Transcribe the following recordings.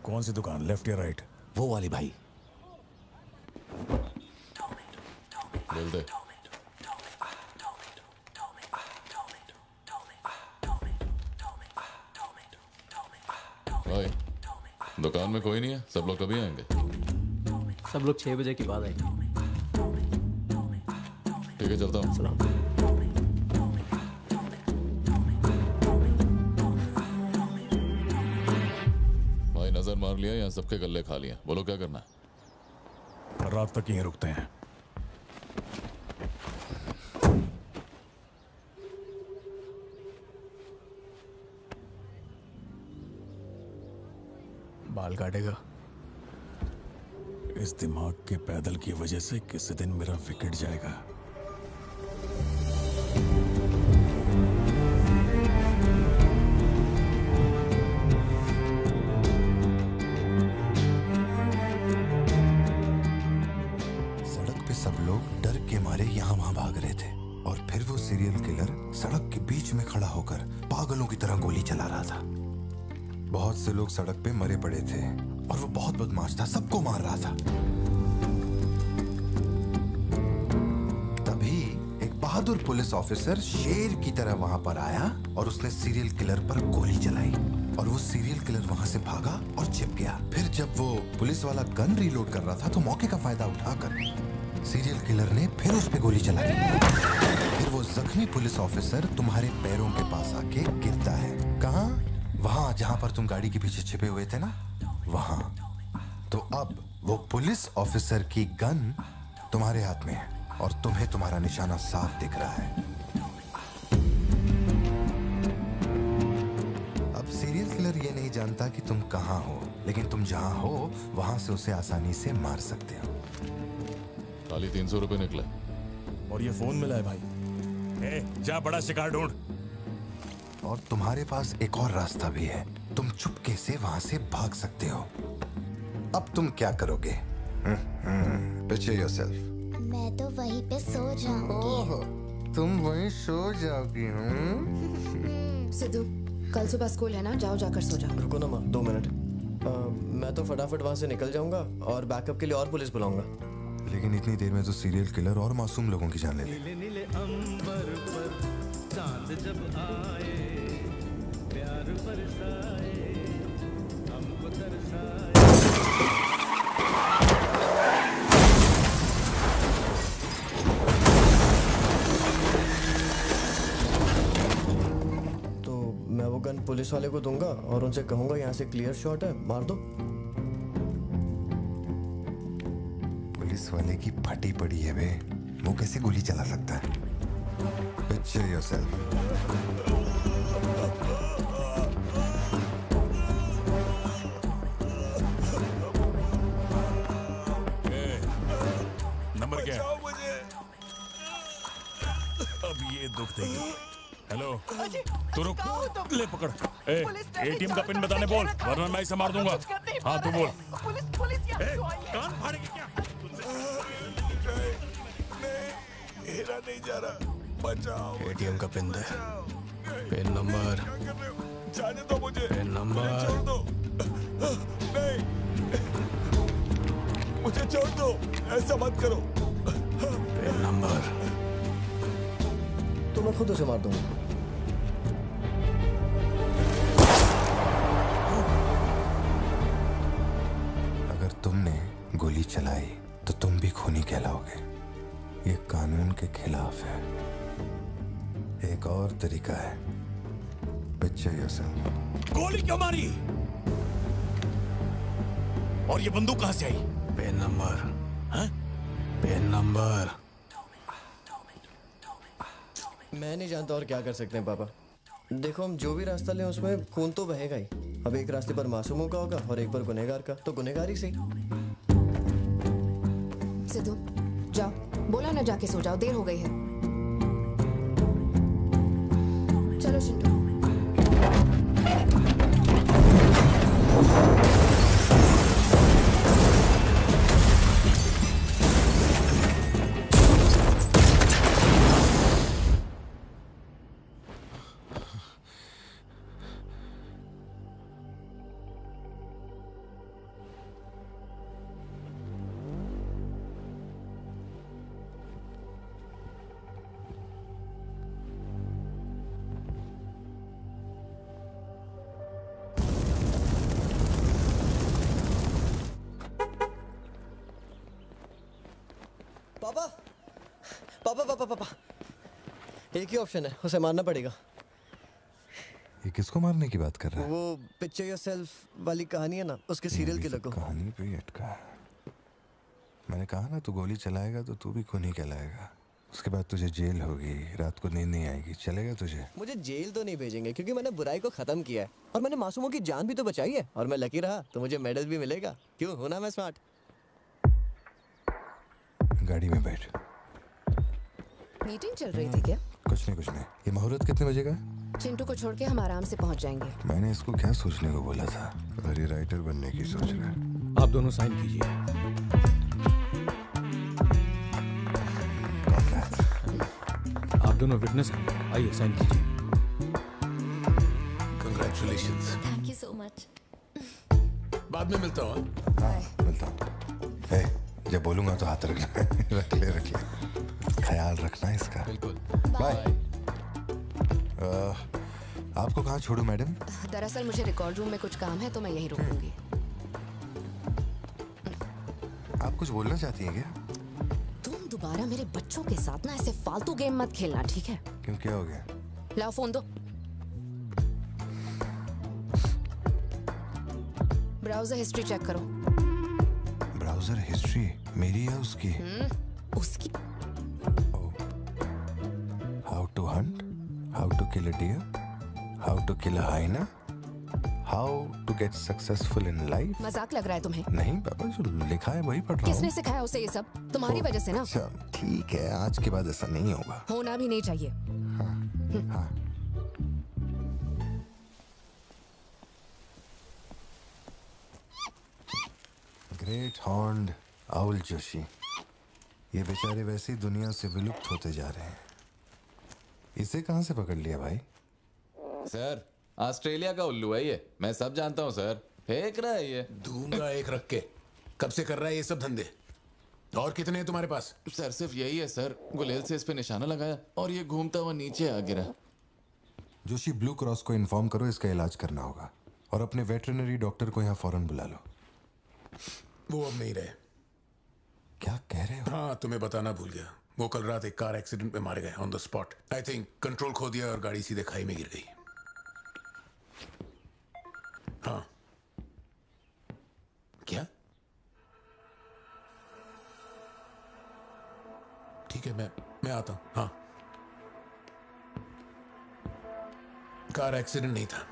कौन सी दुकान, लेफ्ट या राइट? वो वाली भाई। बोल दे। भाई दुकान में कोई नहीं है, सब लोग कभी आएंगे? सब लोग 6 बजे के बाद आएंगे। ठीक है, चलता हूँ। सलाम। भाई नजर मार लिया, यहाँ सबके गल्ले खा लिया, बोलो क्या करना है? रात तक यहीं रुकते हैं। बाल काटेगा? इस दिमाग के पैदल की वजह से किसी दिन मेरा विकेट जाएगा। सड़क पे सब लोग डर के मारे यहाँ वहाँ भाग रहे थे और फिर वो सीरियल किलर सड़क के बीच में खड़ा होकर पागलों की तरह गोली चला रहा था। बहुत से लोग सड़क पे मरे पड़े थे और वो बहुत बदमाश था, सबको मार रहा था। तभी एक बहादुर पुलिस ऑफिसर शेर की तरह वहां पर आया और उसने सीरियल किलर पर गोली चलाई और वो सीरियल किलर वहां से भागा और छिप गया। फिर जब वो पुलिस वाला गन रीलोड कर रहा था तो मौके का फायदा उठाकर सीरियल किलर ने फिर उस पे गोली चलाई। फिर वो जख्मी पुलिस ऑफिसर तुम्हारे पैरों के पास आके गिरता है। कहाँ? वहां जहां पर तुम गाड़ी के पीछे छिपे हुए थे ना, वहां। तो अब वो पुलिस ऑफिसर की गन तुम्हारे हाथ में है और तुम्हें तुम्हारा निशाना साफ दिख रहा है। अब सीरियल किलर ये नहीं जानता कि तुम कहां हो, लेकिन तुम जहां हो वहां से उसे आसानी से मार सकते हो। खाली 300 रुपए निकले और ये फोन मिला है भाई। जा बड़ा शिकार ढूंढ। और तुम्हारे पास एक और रास्ता भी है, तुम चुपके से वहां से भाग सकते हो। अब तुम क्या करोगे? Picture yourself. मैं तो वहीं पे सो जाऊंगी। ओह, तुम वहीं सो जाओगी? सिद्धू, कल सुबह स्कूल है ना, जाओ जाकर सो जाओ। रुको ना माँ, 2 मिनट। मैं तो फटाफट वहाँ से निकल जाऊंगा और बैकअप के लिए और पुलिस बुलाऊंगा। लेकिन इतनी देर में तो सीरियल किलर और मासूम लोगों की जान ले ले। नीले नीले अंबर पर चांद जब आए, प्यार बरसाए, हमको तरसाए। तो मैं वो गन पुलिस वाले को दूंगा और उनसे कहूंगा यहाँ से क्लियर शॉट है, मार दो। पुलिस वाले की फटी पड़ी है बे, वो कैसे गोली चला सकता है? Picture yourself. नंबर क्या है? अब ये दुख देगी। हेलो, तू रुक, ले पकड़। एटीएम का पिन बताने बोल, वरना मैं इसे मार दूंगा। हाँ तू बोल। पुलिस कान फाड़ेगी क्या? मेरा नहीं जा रहा, बचाओ। एटीएम का पिन दे। Pin number. जाने दो मुझे। Pin number. छोड़ दो। नहीं, मुझे छोड़ दो, ऐसा मत करो। Pin number. तो मैं खुद उसे मार दूंगा। अगर तुमने गोली चलाई तो तुम भी खूनी कहलाओगे। ये कानून के खिलाफ है। एक और तरीका है, पिक्चर योरसेल्फ। गोली क्यों मारी? और ये बंदूक कहां से आई? Pin number. हाँ? Pin number. मैं नहीं जानता और क्या कर सकते हैं पापा। देखो, हम जो भी रास्ता लें उसमें खून तो बहेगा ही। अब एक रास्ते पर मासूमों का होगा और एक पर गुनहगार का, तो गुनहगार ही सही। सिद्धू, जाओ, बोला ना जाके सो जाओ, देर हो गई है। चलो चिंटू। पापा एक ही ऑप्शन है, उसे मारना पड़ेगा। ये किसको मारने की बात कर रहा है? वो पिक्चर योरसेल्फ वाली कहानी है ना, उसके सीरियल किलर को। कहानी पे ही अटका है। मैंने कहा ना, तू गोली चलाएगा तो तू भी खून ही कहलाएगा। उसके बाद तुझे जेल होगी, रात को नींद नहीं आएगी। चलेगा तुझे? मुझे जेल तो नहीं भेजेंगे क्योंकि मैंने बुराई को खत्म किया है और मैंने मासूमों की जान भी तो बचाई है, और मैं लकी रहा तो मुझे मेडल भी मिलेगा। क्यों, हूं ना मैं स्मार्ट? गाड़ी में बैठ। मीटिंग चल रही थी क्या? कुछ नहीं। ये मुहूर्त कितने बजे का है? चिंटू को छोड़ के हम आराम से पहुंच जाएंगे। मैंने इसको क्या सोचने को बोला था? और ये राइटर बनने की सोच रहा है। आप दोनों साइन कीजिए। आप दोनों विटनेस हैं, आइए साइन कीजिए। Congratulations. Thank you so much. बाद में मिलता हूँ। हाँ, मिलता हूँ। जब बोलूंगा तो हाथ रखना। रख ले। ख्याल रखना इसका। बिल्कुल। बाय। आपको कहाँ छोड़ूं मैडम? दरअसल मुझे रिकॉर्ड रूम में कुछ काम है तो मैं यहीं रुकूंगी। आप कुछ बोलना चाहती हैं क्या? तुम दोबारा मेरे बच्चों के साथ ना ऐसे फालतू गेम मत खेलना, ठीक है? क्यों, क्या हो गया? लाओ फोन दो। ब्राउजर हिस्ट्री चेक करो। ब्राउजर हिस्ट्री मेरी या उसकी? उसकी। How to hunt, how to kill a deer, how to kill a hyena, how to get successful in life. मजाक लग रहा है तुम्हें? नहीं पापा, जो लिखा है वही पढ़ रहा हूँ। किसने सिखाया उसे ये सब? तुम्हारी वजह से ना। अच्छा ठीक है, आज के बाद ऐसा नहीं होगा। होना भी नहीं चाहिए। हाँ। ग्रेट हॉर्न्ड आउल जोशी, ये बेचारे वैसे ही दुनिया से विलुप्त होते जा रहे हैं। इसे कहाँ से पकड़ लिया भाई? सर, ऑस्ट्रेलिया का उल्लू है ये, मैं सब जानता हूँ सर। फेंक रहा है ये। दूंगा एक रख के। कब से कर रहा है ये सब धंधे? और कितने हैं तुम्हारे पास? सर सिर्फ यही है सर। गुलेल से इस पे निशाना लगाया और ये घूमता हुआ नीचे आ गिरा। जोशी, ब्लू क्रॉस को इन्फॉर्म करो, इसका इलाज करना होगा। और अपने वेटरनरी डॉक्टर को यहाँ फौरन बुला लो। वो अब नहीं रहे। क्या कह रहे हो? हाँ, तुम्हें बताना भूल गया। वो कल रात एक कार एक्सीडेंट में मारे गए on the spot. I think control खो दिया और गाड़ी सीधे खाई में गिर गई। हाँ। क्या? ठीक है, मैं आता हूं। हाँ, कार एक्सीडेंट नहीं था,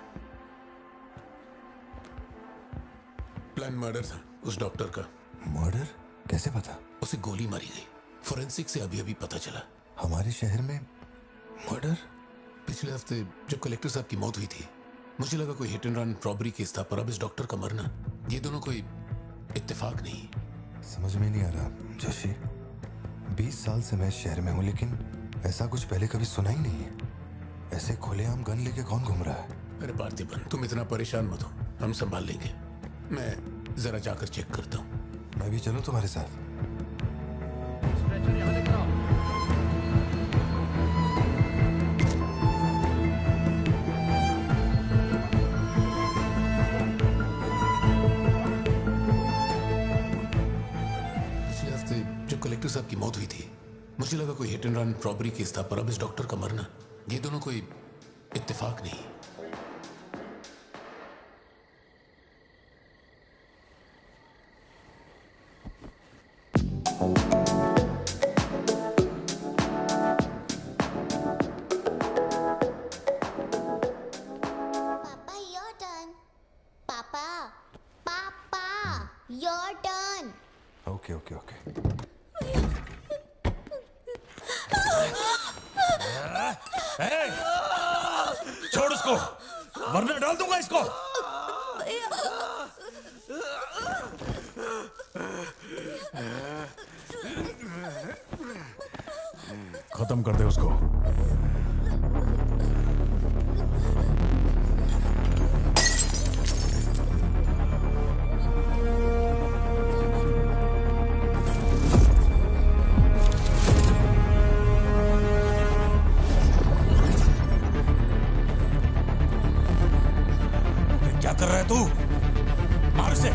प्लान मर्डर था उस डॉक्टर का। मर्डर? कैसे पता? उसे गोली मारी गई। फोरेंसिक से अभी अभी पता चला। हमारे शहर में मर्डर? पिछले हफ्ते जब कलेक्टर साहब की मौत हुई थी, मुझे लगा कोई hit and run robbery case था, पर अब इस डॉक्टर का मरना, ये दोनों कोई इत्तेफाक नहीं। समझ में नहीं आ रहा जोशी। 20 साल से मैं इस शहर में हूँ, लेकिन ऐसा कुछ पहले कभी सुना ही नहीं है। ऐसे खुलेआम गन लेके कौन घूम रहा है? अरे पार्थिबन, तुम इतना परेशान मत हो, हम संभाल लेंगे। मैं जरा जाकर चेक करता हूँ। मैं भी चलूं तुम्हारे साथ? पिछले हफ्ते जब कलेक्टर साहब की मौत हुई थी, मुझे लगा कोई hit and run robbery case था, पर अब इस डॉक्टर का मरना, ये दोनों कोई इत्तेफाक नहीं। पापा योर टर्न। पापा पापा your turn. Okay okay okay. छोड़ उसको, वरना डाल दूंगा इसको। खत्म कर दे उसको। क्या कर रहा है तू? मार उसे।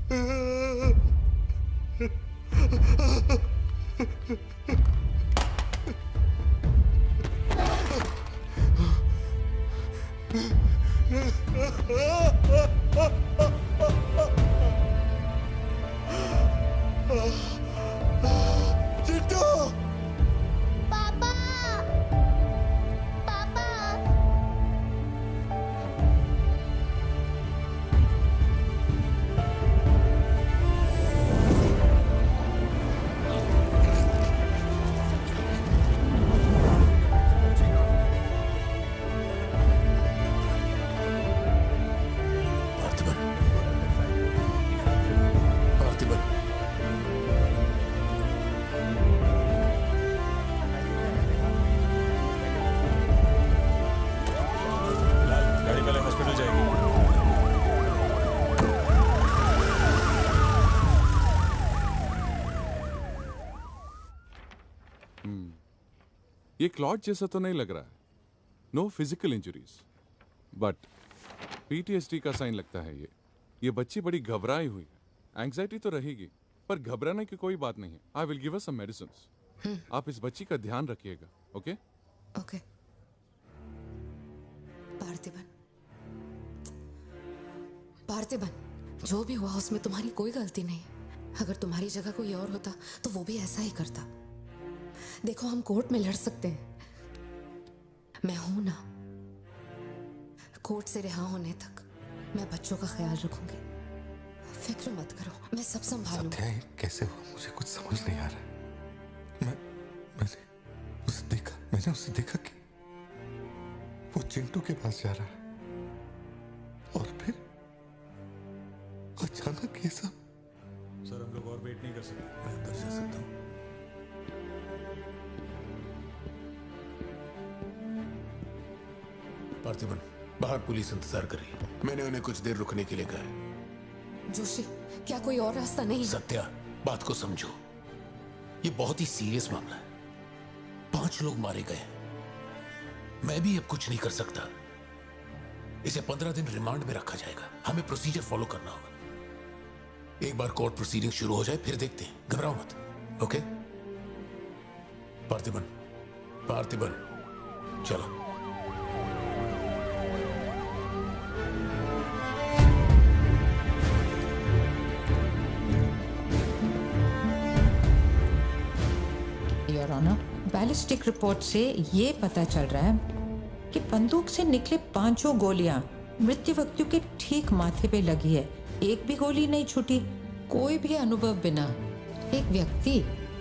पापा पापा गाड़ी पहले हॉस्पिटल जाएगी। ये क्लॉट जैसा तो नहीं लग रहा है। No physical injuries, but PTSD का साइन लगता है ये बच्ची बड़ी घबराई हुई है। एंग्जाइटी तो रहेगी, पर घबराने की कोई बात नहीं है। I will give her some medicine. आप इस बच्ची का ध्यान रखिएगा, ओके? ओके। पार्थिबन, पार्थिबन, जो भी हुआ उसमें तुम्हारी कोई गलती नहीं। अगर तुम्हारी जगह कोई और होता तो वो भी ऐसा ही करता। देखो, हम कोर्ट में लड़ सकते हैं, मैं हूं ना। कोर्ट से रिहा होने तक मैं बच्चों का ख्याल रखूंगी। फिक्र मत करो, मैं सब संभालूंगी। सत्या, ये कैसे हुआ मुझे कुछ समझ नहीं आ रहा। मैंने उसे देखा कि वो चिंटू के पास जा रहा है और फिर अचानक ये सब। सर, हम लोग और वेट नहीं कर सकते। मैं अंदर जा सकता हूँ? पार्थिबन, बाहर पुलिस इंतजार कर रही है। मैंने उन्हें कुछ देर रुकने के लिए कहा है। जोशी, क्या कोई और रास्ता नहीं? सत्या, बात को समझो। ये बहुत ही सीरियस मामला है। 5 लोग मारे गए। मैं भी अब कुछ नहीं कर सकता। इसे 15 दिन रिमांड में रखा जाएगा। हमें प्रोसीजर फॉलो करना होगा। एक बार कोर्ट प्रोसीडिंग शुरू हो जाए फिर देखते हैं। घबराओ मत, ओके? पार्थिबन, पार्थिबन, चलो। योर ऑनर, बैलिस्टिक रिपोर्ट से ये पता चल रहा है कि बंदूक से निकले 5 गोलियां मृत्यु व्यक्ति के ठीक माथे पे लगी है। एक भी गोली नहीं छूटी। कोई भी अनुभव बिना एक व्यक्ति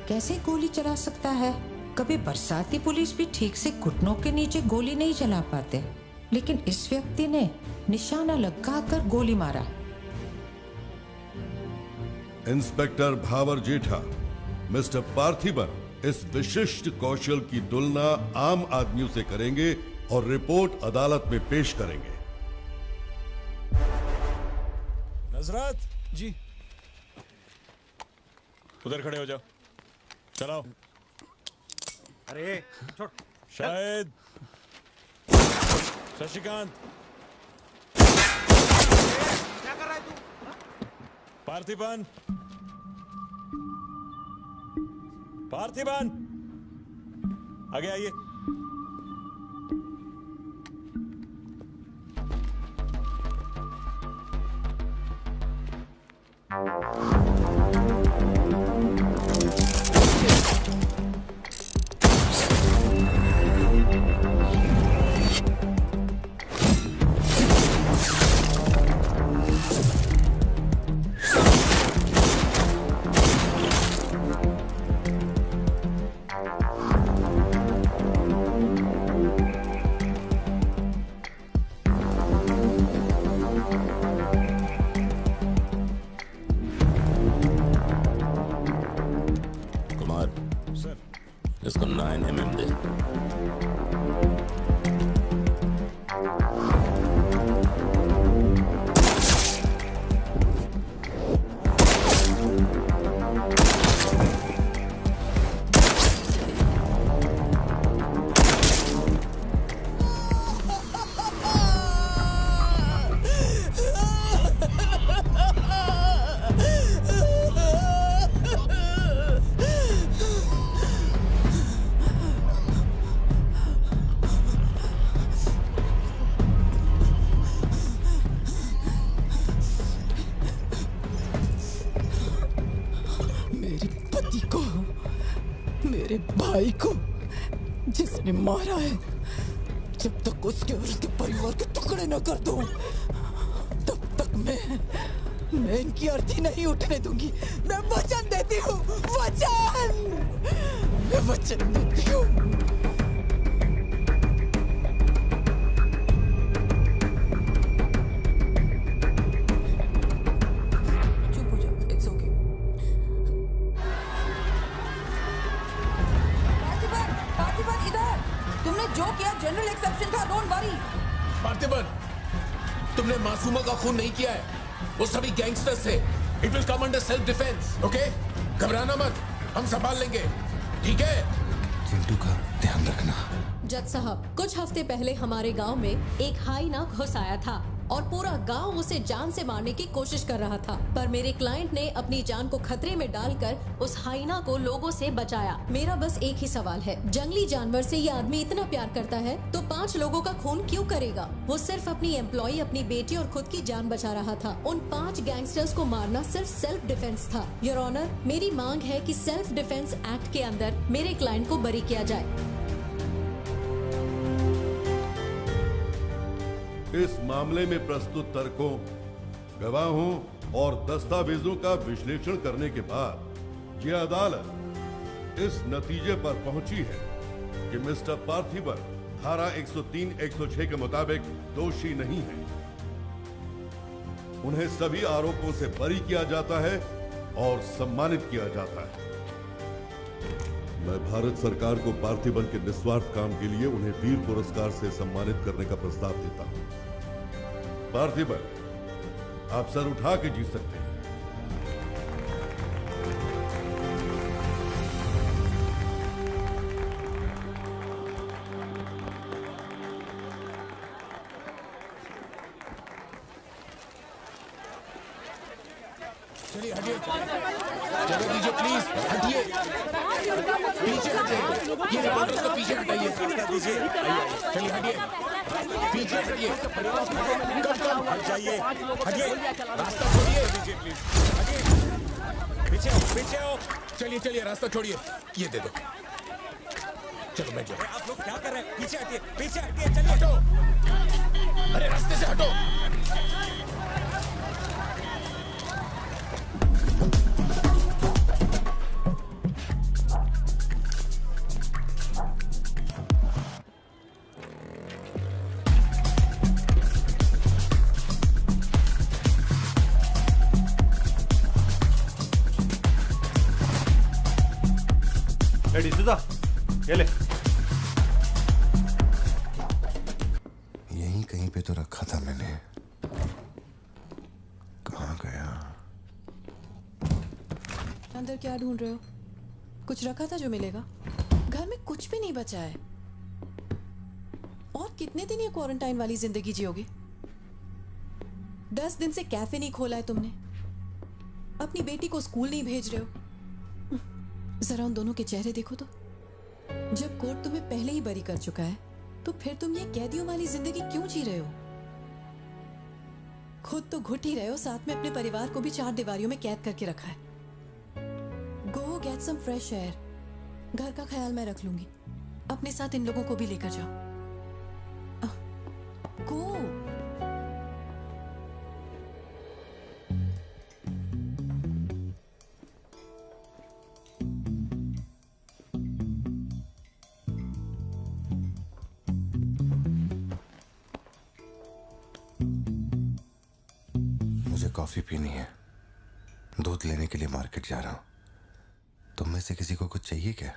कैसे गोली चला सकता है? कभी बरसाती पुलिस भी ठीक से घुटनों के नीचे गोली नहीं चला पाते, लेकिन इस व्यक्ति ने निशाना लगाकर गोली मारा। इंस्पेक्टर भावर जेठा, मिस्टर पार्थिबन इस विशिष्ट कौशल की तुलना आम आदमियों से करेंगे और रिपोर्ट अदालत में पेश करेंगे। नजरत जी, उधर खड़े हो जाओ। चलाओ। अरे छोड़। शायद शशिकांत, क्या कर रहा है तू? पार्थिबन, पार्थिबन, आगे आइए। इसको 9mm दे। मेरे भाई को जिसने मारा है, जब तक उसके और उसके परिवार के टुकड़े न कर दूं, तब तक मैं इनकी अर्थी नहीं उठने दूंगी। मैं वचन देती हूँ, मैं वचन देती हूँ। चुप हो जाओ, इट्स ओके। पार्थिबन इधर। तुमने जो किया जनरल एक्सेप्शन था, डोंट वरी। पार्थिबन, तुमने मासूमा का खून नहीं किया है, वो सभी गैंगस्टर्स थे। It will come under self defence, okay? घबराना मत, हम संभाल लेंगे, ठीक है? चिंटू का ध्यान रखना। जज साहब, कुछ हफ्ते पहले हमारे गांव में एक हाइना घुस आया था और पूरा गांव उसे जान से मारने की कोशिश कर रहा था, पर मेरे क्लाइंट ने अपनी जान को खतरे में डालकर उस हाइना को लोगों से बचाया। मेरा बस एक ही सवाल है, जंगली जानवर से ये आदमी इतना प्यार करता है तो 5 लोगों का खून क्यों करेगा? वो सिर्फ अपनी एम्प्लॉय, अपनी बेटी और खुद की जान बचा रहा था। उन 5 गैंगस्टर्स को मारना सिर्फ सेल्फ डिफेंस था। योर ऑनर, मेरी मांग है कि सेल्फ डिफेंस एक्ट के अंदर मेरे क्लाइंट को बरी किया जाए। इस मामले में प्रस्तुत तर्कों, गवाहों और दस्तावेजों का विश्लेषण करने के बाद यह अदालत इस नतीजे पर पहुंची है कि मिस्टर पार्थिबन धारा 103-106 के मुताबिक दोषी नहीं है। उन्हें सभी आरोपों से बरी किया जाता है और सम्मानित किया जाता है। मैं भारत सरकार को पार्थिबन के निस्वार्थ काम के लिए उन्हें वीर पुरस्कार से सम्मानित करने का प्रस्ताव देता हूं। पार्थिबन, आप सर उठा के जीत सकते हैं। चलिए हटिए, जगह दीजिए प्लीज, हटिए, पीछे हटिए, ये रिपोर्टर्स को पीछे हटाइए, चलिए हटिए, पीछे हटिए, हट जाइए, हटिए, रास्ता छोड़िए, हटिए, पीछे आओ, पीछे आओ, चलिए चलिए रास्ता छोड़िए, ये दे दो, चलो बैठ जाओ। आप लोग क्या कर रहे हैं? पीछे हटिए, चलिए, हटो, अरे रास्ते से हटो। ये ले। यहीं कहीं पे तो रखा था मैंने, कहाँ गया? अंदर क्या ढूंढ रहे हो? कुछ रखा था जो मिलेगा? घर में कुछ भी नहीं बचा है। और कितने दिन ये क्वारंटाइन वाली जिंदगी जियोगे? 10 दिन से कैफे नहीं खोला है तुमने, अपनी बेटी को स्कूल नहीं भेज रहे हो। जरा उन दोनों के चेहरे देखो तो। जब कोर्ट तुम्हें पहले ही बरी कर चुका है तो फिर तुम ये कैदियों वाली जिंदगी क्यों जी रहे हो? खुद तो घुट ही रहे हो, साथ में अपने परिवार को भी 4 दीवारियों में कैद करके रखा है। Go get some fresh air. घर का ख्याल मैं रख लूंगी, अपने साथ इन लोगों को भी लेकर जाओ। गो। कॉफी पीनी है, दूध लेने के लिए मार्केट जा रहा हूं। तुम में से किसी को कुछ चाहिए क्या?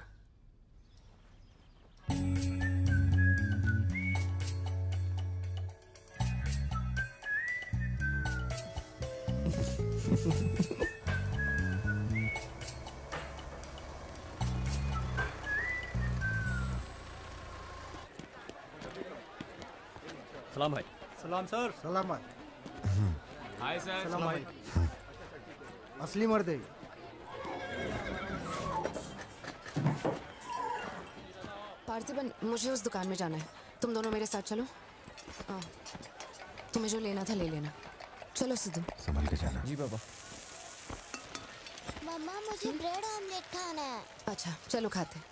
सलाम भाई। सलाम सर। सलामत। Hi sir. सलाम भाई। असली मर्द है। पार्थिबन, मुझे उस दुकान में जाना है, तुम दोनों मेरे साथ चलो। तुम्हें जो लेना था ले लेना। चलो सिद्धू। संभल के जाना। जी बाबा। मम्मा मुझे ब्रेड ऑमलेट खाना है। अच्छा चलो खाते हैं।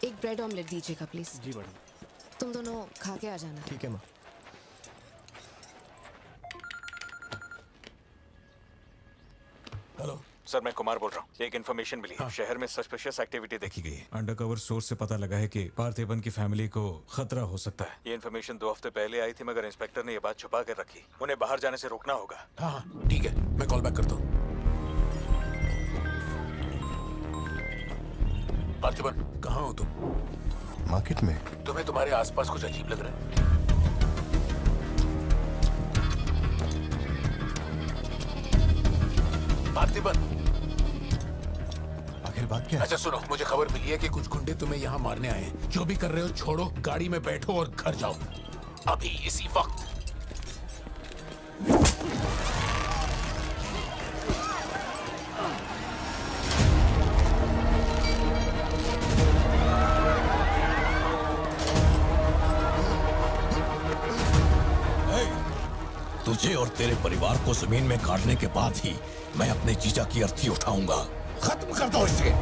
एक ब्रेड ऑमलेट दीजिएगा प्लीज। जी मैडम। तुम दोनों खा के आ जाना। ठीक है माँ। हेलो सर, मैं कुमार बोल रहा हूँ। एक इन्फॉर्मेशन मिली है। शहर में सस्पिशियस एक्टिविटी देखी गई है। अंडरकवर सोर्स से पता लगा है कि पार्थिबन की फैमिली को खतरा हो सकता है। ये इन्फॉर्मेशन 2 हफ्ते पहले आई थी, मगर इंस्पेक्टर ने ये बात छुपा कर रखी। उन्हें बाहर जाने से रोकना होगा। हाँ ठीक है, मैं कॉल बैक करता हूँ। पार्थिबन, कहाँ हो तुम? मार्केट में। तुम्हें तुम्हारे आसपास कुछ अजीब लग रहा है? पार्थिबन, आखिर बात क्या है? अच्छा सुनो, मुझे खबर मिली है कि कुछ गुंडे तुम्हें यहाँ मारने आए हैं। जो भी कर रहे हो छोड़ो, गाड़ी में बैठो और घर जाओ अभी इसी वक्त। तुझे और तेरे परिवार को जमीन में गाड़ने के बाद ही मैं अपने जीजा की अर्थी उठाऊंगा। खत्म कर दो इसे।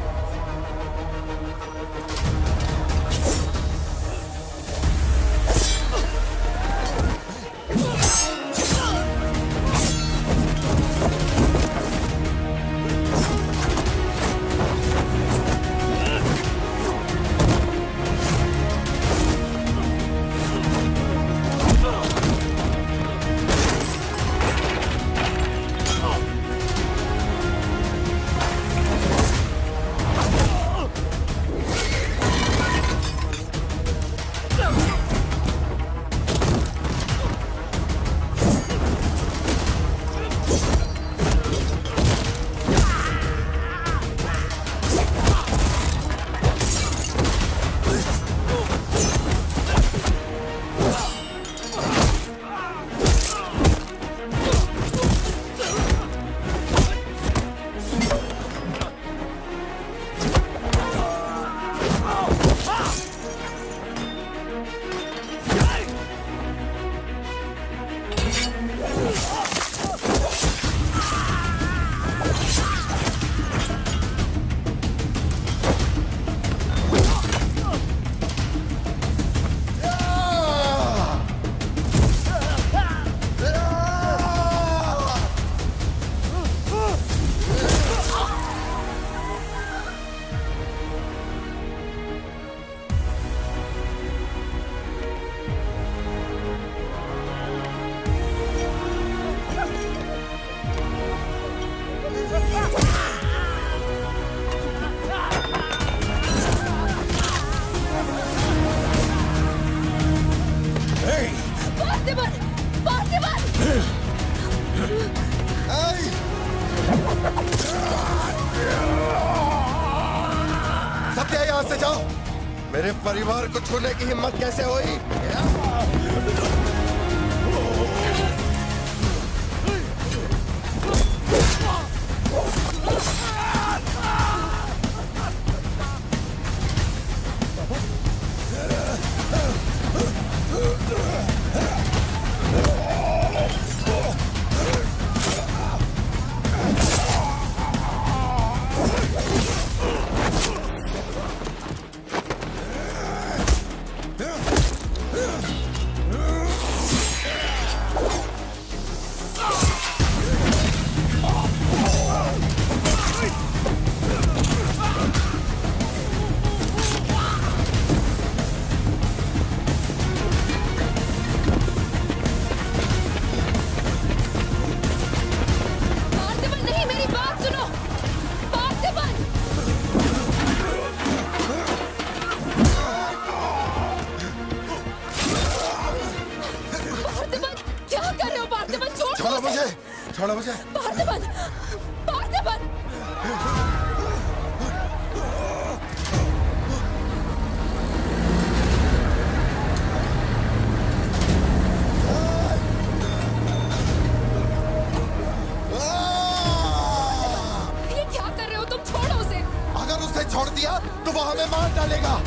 सत्या, यहाँ से जाओ। मेरे परिवार को छूने की हिम्मत कैसे हुई? छोड़ो मुझे। पार्थिबन, पार्थिबन। ये क्या कर रहे हो तुम? छोड़ो उसे। अगर उसे छोड़ दिया तो वो हमें मार डालेगा।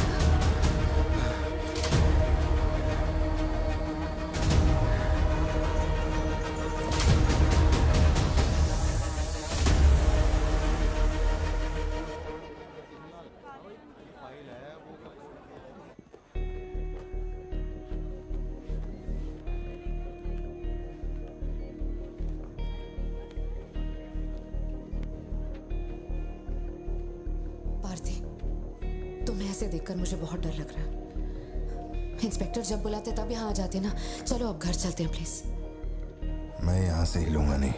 इसे देखकर मुझे बहुत डर लग रहा है। इंस्पेक्टर जब बुलाते तब यहाँ आ जाते ना। चलो अब घर चलते हैं प्लीज। मैं यहाँ से हिलूंगा नहीं।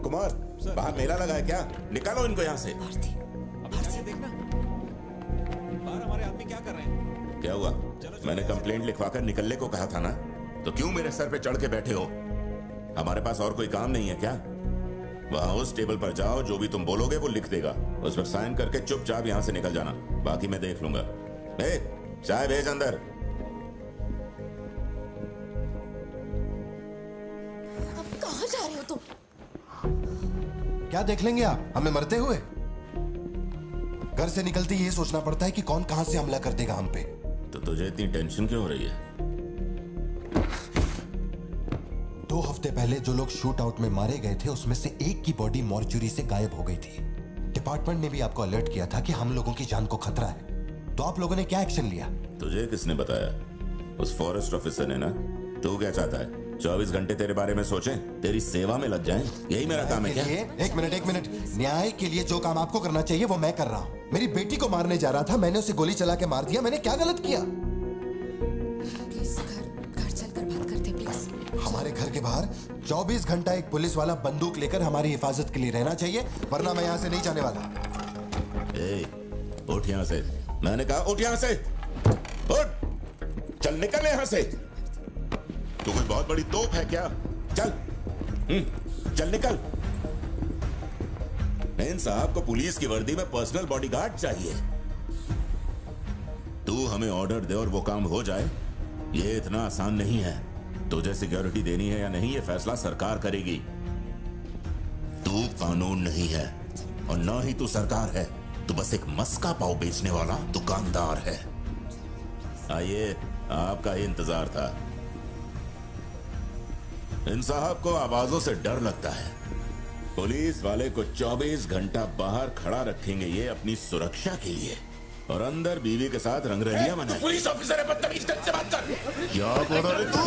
कुमार, बाहर मेला लगा है क्या? निकालो इनको यहाँ से। देखना बाहर हमारे आदमी क्या कर रहे हैं। क्या हुआ? मैंने कंप्लेंट लिखवाकर निकलने को कहा था ना, तो क्यों मेरे सर पे चढ़ के बैठे हो? हमारे पास और कोई काम नहीं है क्या? वहां उस टेबल पर जाओ, जो भी तुम बोलोगे वो लिख देगा, उस पर साइन करके चुपचाप यहाँ से निकल जाना, बाकी मैं देख लूंगा। चाय भेज अंदर। अब कहाँ जा रहे हो तुम? क्या देख लेंगे आप हमें मरते हुए? घर से निकलते ये सोचना पड़ता है कि कौन कहां से हमला कर देगा हम पे। तो तुझे इतनी टेंशन क्यों हो रही है? 2 हफ्ते पहले जो लोग शूट आउट में मारे गए थे, उसमें से एक की बॉडी मॉर्चुरी से गायब हो गई थी। डिपार्टमेंट ने भी आपको अलर्ट किया था कि हम लोगों की जान को खतरा है, तो आप लोगों ने क्या एक्शन लिया? तुझे किसने बताया? उस फॉरेस्ट ऑफिसर ने ना। तू क्या चाहता है? 24 घंटे तेरे बारे में सोचें, तेरी सेवा में लग जाएं? यही मेरा काम है क्या? एक मिनट। न्याय के लिए जो काम आपको करना चाहिए वो मैं कर रहा हूँ। मेरी बेटी को मारने जा रहा था, मैंने उसे गोली चला के मार दिया। मैंने क्या गलत किया? प्लीज घर चलकर बात करते प्लीज। हमारे घर के बाहर 24 घंटा एक पुलिस वाला बंदूक लेकर हमारी हिफाजत के लिए रहना चाहिए, वरना मैं यहाँ से नहीं जाने वाला। उठ यहाँ से। मैंने कहा उठ यहाँ से। उठ, चल निकल यहाँ से। तू कोई बहुत बड़ी तोप है क्या? चल चल निकल। इन साहब को पुलिस की वर्दी में पर्सनल बॉडीगार्ड चाहिए। तू हमें ऑर्डर दे और वो काम हो जाए, ये इतना आसान नहीं है। तुझे सिक्योरिटी देनी है या नहीं, ये फैसला सरकार करेगी। तू कानून नहीं है और ना ही तू सरकार है, तू बस एक मस्का पाव बेचने वाला दुकानदार है। आइए, आपका ही इंतजार था। इन साहब को आवाजों से डर लगता है। पुलिस वाले को 24 घंटा बाहर खड़ा रखेंगे ये अपनी सुरक्षा के लिए, और अंदर बीवी के साथ रंगरलियां मनाएंगे। पुलिस ऑफिसर है, बदतमीज ढंग से बात कर। क्या बोल रहे तू?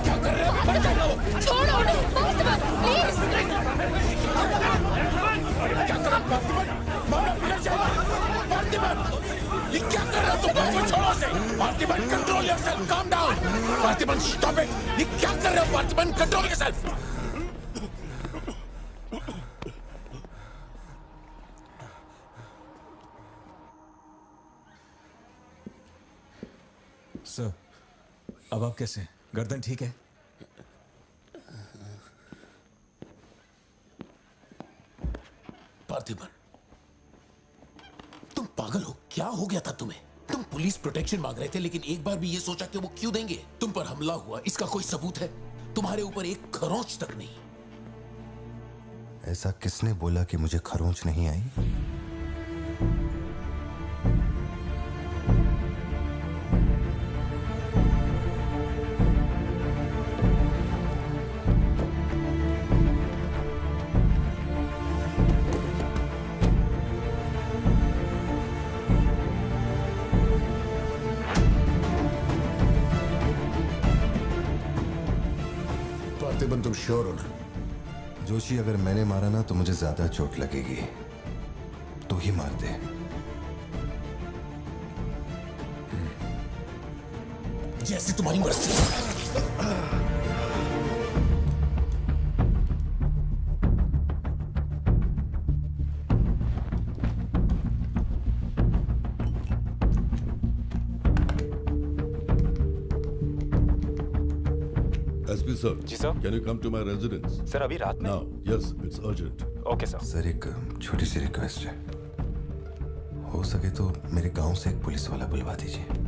क्या कर रहे हो? छोड़ो उन्हें, प्लीज। क्या कर रहे हो? ये क्या कर रहे हो तुम? छोड़ो से। Parthiban, control yourself, calm down. Parthiban, stop it. ये क्या कर रहे हो? Parthiban, control yourself. सर, अब आप कैसे हैं? गर्दन ठीक है? पार्थिबन, तुम पागल हो? क्या हो गया था तुम्हें? तुम पुलिस प्रोटेक्शन मांग रहे थे, लेकिन एक बार भी ये सोचा कि वो क्यों देंगे? तुम पर हमला हुआ, इसका कोई सबूत है? तुम्हारे ऊपर एक खरोंच तक नहीं। ऐसा किसने बोला कि मुझे खरोंच नहीं आई? पार्थिबन, तुम श्योर हो ना? जोशी, अगर मैंने मारा ना तो मुझे ज्यादा चोट लगेगी। तू ही मार दे। जैसे तुम्हारी मर्जी। SP sir. जी sir. Can you come to my residence? Sir, अभी रात में? Now, yes, it's urgent. Okay sir. Sir, एक छोटी सी रिक्वेस्ट है। हो सके तो मेरे गांव से एक पुलिस वाला बुलवा दीजिए।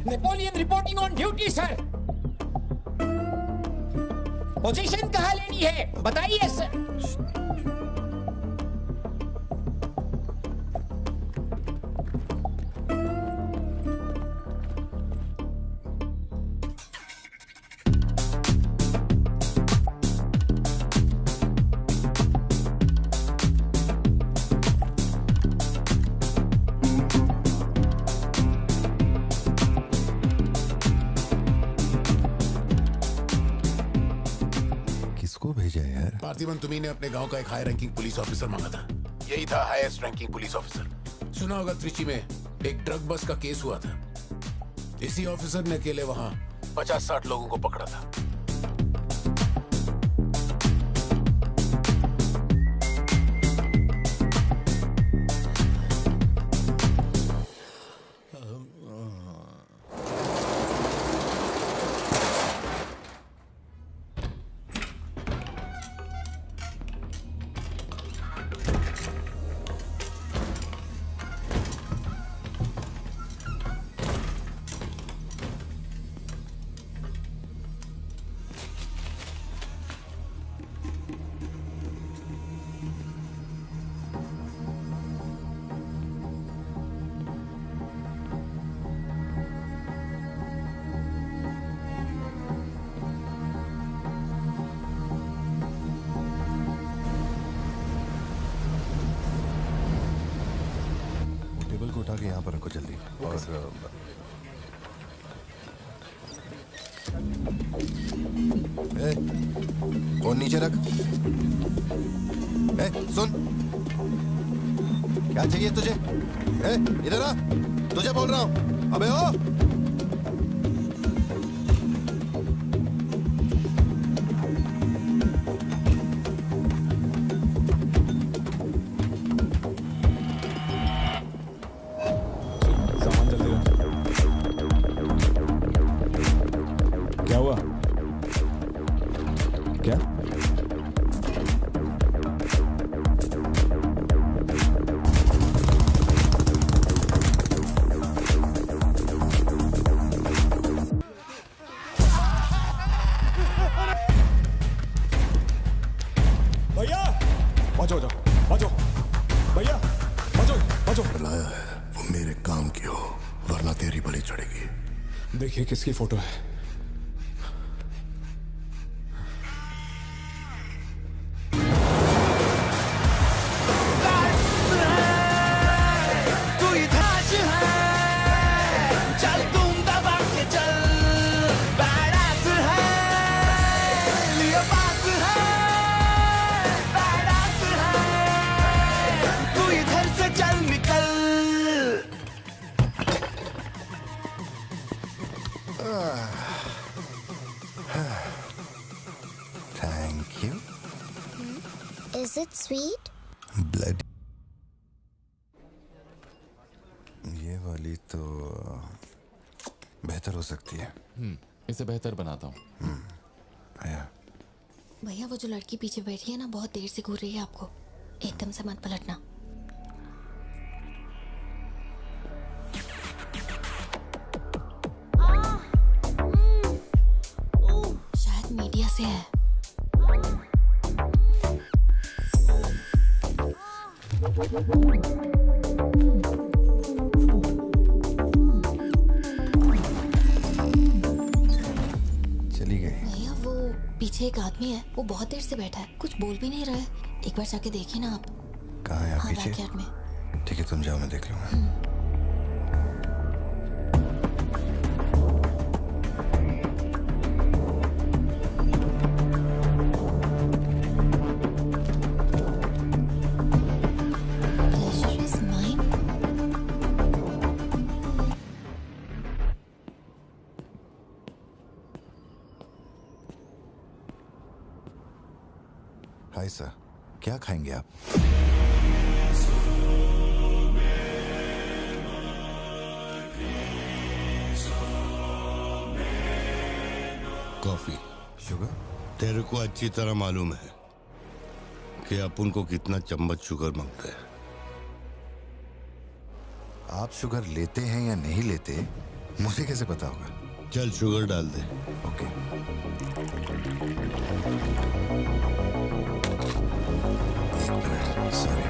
Napoleon reporting on duty sir. Position कहाँ लेनी है बताइए सर। किसको भेजा है यार? पार्थिबन तुम्ही ने अपने गांव का एक हाई रैंकिंग पुलिस ऑफिसर मांगा था। यही था हाईएस्ट रैंकिंग पुलिस ऑफिसर। सुना होगा त्रिची में एक ड्रग बस का केस हुआ था। इसी ऑफिसर ने अकेले वहां 50-60 लोगों को पकड़ा था। टेबल को उठा के यहाँ पर रखो जल्दी। और फोन नीचे रख। सुन, क्या चाहिए तुझे? इधर आ, तुझे बोल रहा हूँ। अबे ओ, सामान जल्दी ला। क्या हुआ? क्या? भैया बचो जाओ, बचो भैया, बचो बचो। लाया है वो मेरे काम की हो, वरना तेरी बलि चढ़ेगी। देखिए किसकी फोटो है। Thank you. Is it sweet? Blood. ये वाली तो बेहतर हो सकती है। इसे बेहतर बनाता हूँ। आया। भैया वो जो लड़की पीछे बैठी है ना, बहुत देर से घूर रही है आपको। एकदम से मत पलटना। शायद मीडिया से है। चली गई। भैया वो पीछे एक आदमी है, वो बहुत देर से बैठा है, कुछ बोल भी नहीं रहा है। एक बार जाके देखिए ना आप। कहाँ है आप? हाँ, पीछे? बैकयार्ड में। ठीक है, तुम जाओ, मैं देख लूंगा। Pleasure is mine. Hi sir, क्या खाएंगे आप? कॉफी। शुगर? तेरे को अच्छी तरह मालूम है कि अपन को कितना चम्मच शुगर मांगता है। आप शुगर लेते हैं या नहीं लेते, मुझे कैसे पता होगा? चल शुगर डाल दे। ओके। एक minute, sorry.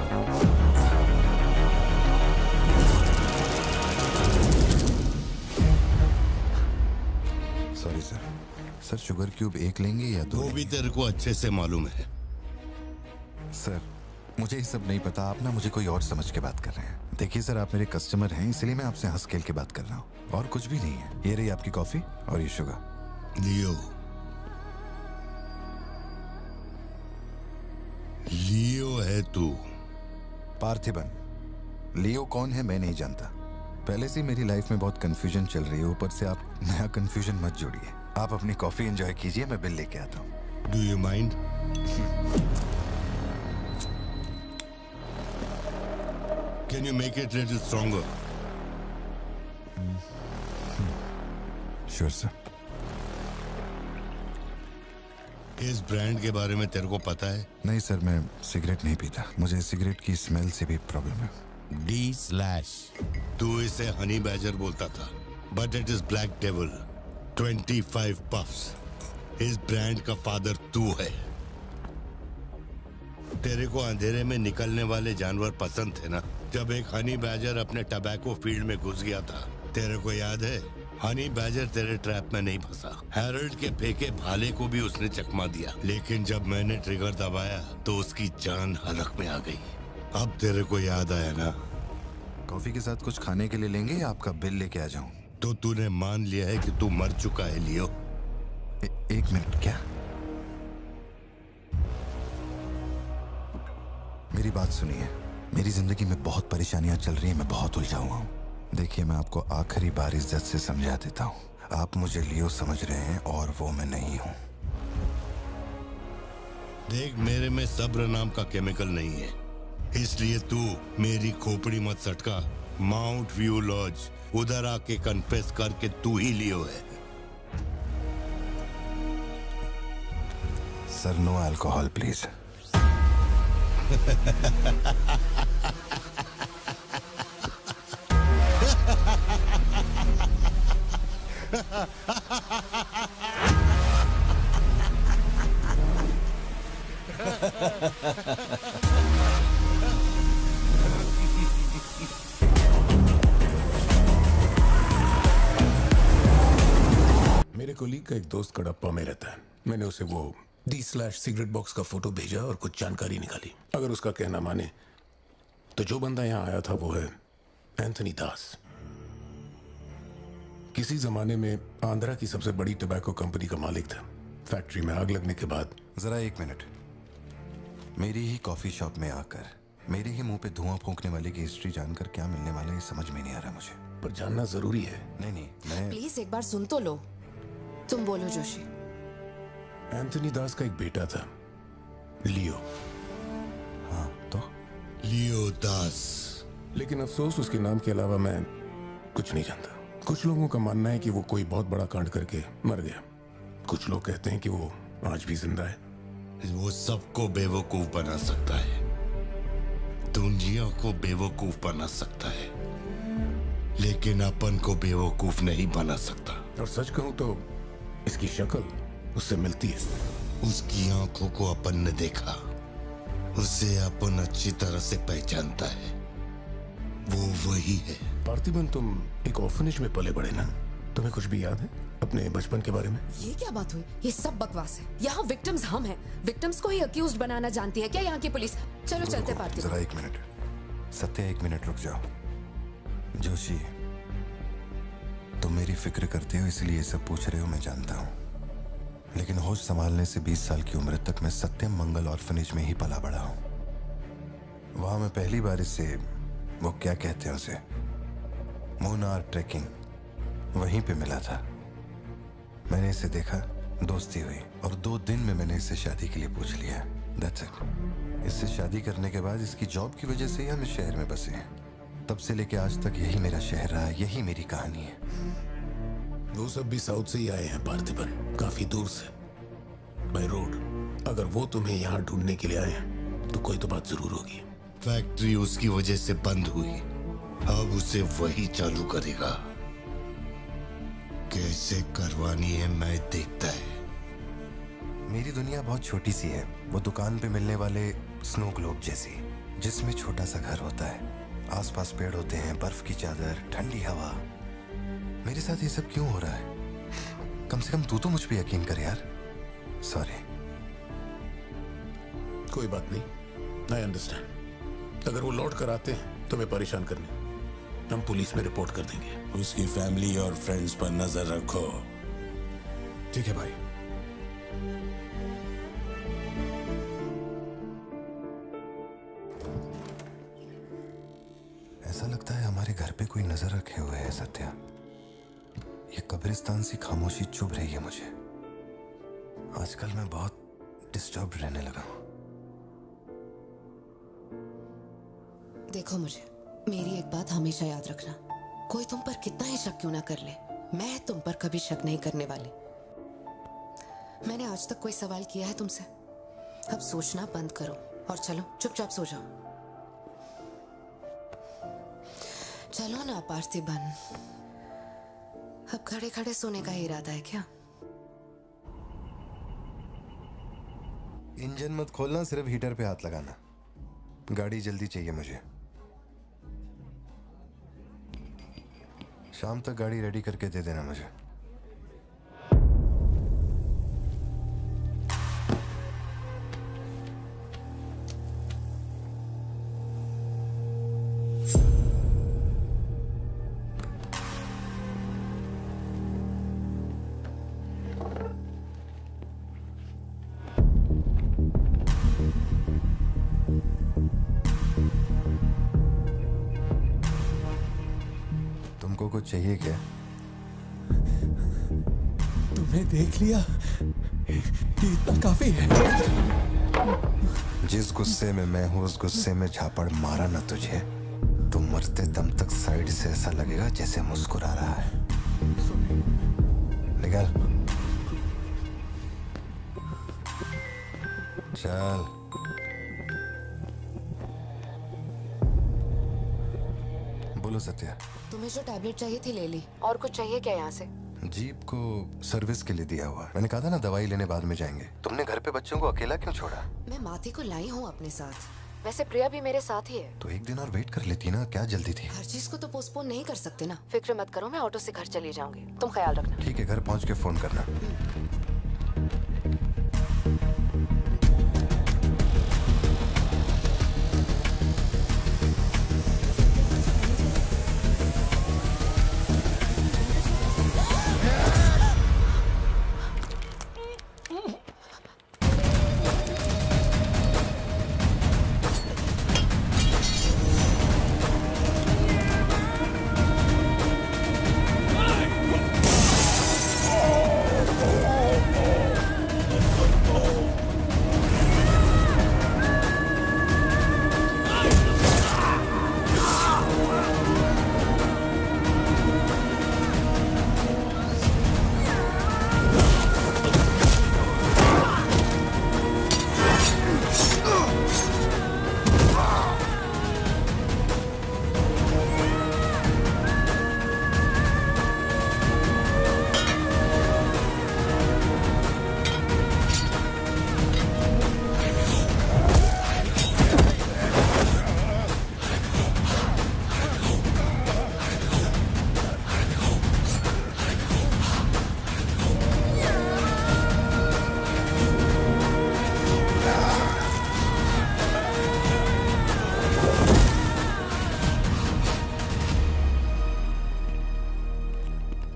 Sorry sir. Sir sugar cube एक लेंगे या दो? वो भी तेरे को अच्छे से मालूम है। सर मुझे ये सब नहीं पता, आप ना मुझे कोई और समझ के बात कर रहे हैं। देखिए सर, आप मेरे कस्टमर हैं, इसलिए मैं आपसे हंस खेल के बात कर रहा हूँ, और कुछ भी नहीं है। ये रही आपकी कॉफी और ये शुगर। लियो, लियो है तू? पार्थिबन। लियो कौन है मैं नहीं जानता। पहले से मेरी लाइफ में बहुत कंफ्यूजन चल रही है, ऊपर से आप नया कंफ्यूजन मत जोड़िए। आप अपनी कॉफी एंजॉय कीजिए, मैं बिल लेके आता हूँ। Do you mind? Can you make it little stronger? Sure, sir. इस ब्रांड के बारे में तेरे को पता है? नहीं सर, मैं सिगरेट नहीं पीता। मुझे सिगरेट की स्मेल से भी प्रॉब्लम है। D/। तू इसे हनी बैजर बोलता था, but it is black devil. 25 puffs. इस ब्रांड का फादर तू है। तेरे को अंधेरे में निकलने वाले जानवर पसंद थे ना? जब एक हनी बैजर अपने टबैको फील्ड में घुस गया था, तेरे को याद है? हनी बैजर तेरे ट्रैप में नहीं फंसा। हैरोल्ड के फेंके भाले को भी उसने चकमा दिया, लेकिन जब मैंने ट्रिगर दबाया तो उसकी जान हलक में आ गई। अब तेरे को याद आया ना? कॉफी के साथ कुछ खाने के लिए लेंगे या आपका बिल लेके आ जाऊं? तो तूने मान लिया है कि तू मर चुका है लियो? एक मिनट, क्या? मेरी बात सुनिए। मेरी जिंदगी में बहुत परेशानियां चल रही हैं, मैं बहुत उलझा हुआ हूँ। देखिए, मैं आपको आखिरी बार इज्जत से समझा देता हूँ। आप मुझे लियो समझ रहे हैं और वो मैं नहीं हूँ। देख, मेरे में सब्र नाम का केमिकल नहीं है, इसलिए तू मेरी खोपड़ी मत सटका। माउंट व्यू लॉज, उधर आके कन्फेस करके तू ही लियो है। Sir, no alcohol please. मेरे कोलीग का एक दोस्त कड़प्पा में रहता है। मैंने उसे वो D/सिगरेट बॉक्स का फोटो भेजा और कुछ जानकारी निकाली। अगर उसका कहना माने तो जो बंदा यहाँ आया था वो है एंथनी दास। किसी जमाने में आंध्रा की सबसे बड़ी टबैको कंपनी का मालिक था। फैक्ट्री में आग लगने के बाद। जरा एक मिनट। मेरी ही कॉफी शॉप में आकर मेरे ही मुंह पे धुआं फूंकने वाले की हिस्ट्री जानकर क्या मिलने वाला है, ये समझ में नहीं आ रहा मुझे। पर जानना जरूरी है। नहीं, मैं प्लीज एक बार सुन तो लो। तुम बोलो जोशी। एंथनी दास का एक बेटा था, लियो। हाँ, तो लियो दास। लेकिन अफसोस, उसके नाम के अलावा मैं कुछ नहीं जानता। कुछ लोगों का मानना है कि वो कोई बहुत बड़ा कांड करके मर गया। कुछ लोग कहते हैं कि वो आज भी जिंदा है। वो सबको बेवकूफ बना सकता है, दुनिया को बेवकूफ बना सकता है, लेकिन अपन को बेवकूफ नहीं बना सकता। और सच कहूं तो इसकी शक्ल उससे मिलती है। उसकी आंखों को अपन ने देखा, उसे अपन अच्छी तरह से पहचानता है। वो वही है। पार्थिबन, तुम एक ऑर्फनेज में पले बड़े ना? तुम्हें कुछ भी याद है अपने बचपन के बारे में? ये क्या बात हुई? ये सब बकवास है। यहाँ विक्टिम्स हम हैं। विक्टिम्स को ही अक्यूज्ड बनाना जानती है क्या यहाँ की पुलिस? चलो चलते पार्थिबन। जरा एक मिनट। सत्या, एक मिनट रुक जाओ। जोशी, तुम मेरी फिक्र करते हो इसलिए ये सब पूछ रहे हो, मैं जानता हूँ। लेकिन होश संभालने से 20 साल की उम्र तक मैं सत्यम मंगल ऑर्फनेज में ही पला बड़ा हूँ। वहां मैं पहली बार इससे, वो क्या कहते हैं उसे, मूनार ट्रेकिंग, वहीं पे मिला था। मैंने इसे देखा, दोस्ती हुई और 2 दिन में मैंने इससे शादी के लिए पूछ लिया। That's it। इससे शादी करने के बाद इसकी जॉब की वजह से ही हम इस शहर में बसे हैं। तब से लेके आज तक यही मेरा शहर रहा, यही मेरी कहानी है। वो सब भी साउथ से ही आए हैं पार्थिबन, काफी दूर से, बाय रोड। अगर वो तुम्हें यहाँ ढूंढने के लिए आए हैं तो कोई तो बात जरूर होगी। फैक्ट्री उसकी वजह से बंद हुई, अब उसे वही चालू करेगा। कैसे करवानी है मैं देखता है। मेरी दुनिया बहुत छोटी सी है, वो दुकान पे मिलने वाले स्नो ग्लोब जैसी, जिसमें छोटा सा घर होता है, आसपास पेड़ होते हैं, बर्फ की चादर, ठंडी हवा। मेरे साथ ये सब क्यों हो रहा है? कम से कम तू तो मुझ पे यकीन कर यार। सॉरी। कोई बात नहीं, आई अंडरस्टैंड। अगर वो लौट कर आते हैं तो मैं परेशान करने, हम पुलिस में रिपोर्ट कर देंगे। उसकी फैमिली और फ्रेंड्स पर नजर रखो। ठीक है भाई। ऐसा लगता है हमारे घर पे कोई नजर रखे हुए है सत्या। ये कब्रिस्तान सी खामोशी चुभ रही है मुझे। आजकल मैं बहुत डिस्टर्ब रहने लगा हूं। देखो मुझे, मेरी एक बात हमेशा याद रखना, कोई तुम पर कितना ही शक क्यों ना कर ले, मैं तुम पर कभी शक नहीं करने वाली। मैंने आज तक कोई सवाल किया है तुमसे? अब सोचना बंद करो और चलो चुपचाप सो जाओ। चलो ना पार्थिबन, अब खड़े खड़े सोने का ही इरादा है क्या? इंजन मत खोलना, सिर्फ हीटर पे हाथ लगाना। गाड़ी जल्दी चाहिए मुझे। शाम तक गाड़ी रेडी करके दे देना मुझे। तुमको कुछ चाहिए क्या? तुम्हें देख लिया, ये इतना काफी है। जिस गुस्से में मैं हूं उस गुस्से में झापड़ मारा ना तुझे, तो मरते दम तक साइड से ऐसा लगेगा जैसे मुस्कुरा रहा है। निकल चल। बोलो सत्या। तुम्हें जो टैबलेट चाहिए थी ले ली, और कुछ चाहिए क्या यहाँ से? जीप को सर्विस के लिए दिया हुआ। मैंने कहा था ना दवाई लेने बाद में जाएंगे। तुमने घर पे बच्चों को अकेला क्यों छोड़ा? मैं माथी को लाई हूँ अपने साथ, वैसे प्रिया भी मेरे साथ ही है। तो एक दिन और वेट कर लेती ना, क्या जल्दी थी? हर चीज को तो पोस्टपोन नहीं कर सकते ना। फिक्र मत करो, मैं ऑटो से घर चली जाऊंगी, तुम ख्याल रखना। ठीक है, घर पहुंच के फोन करना।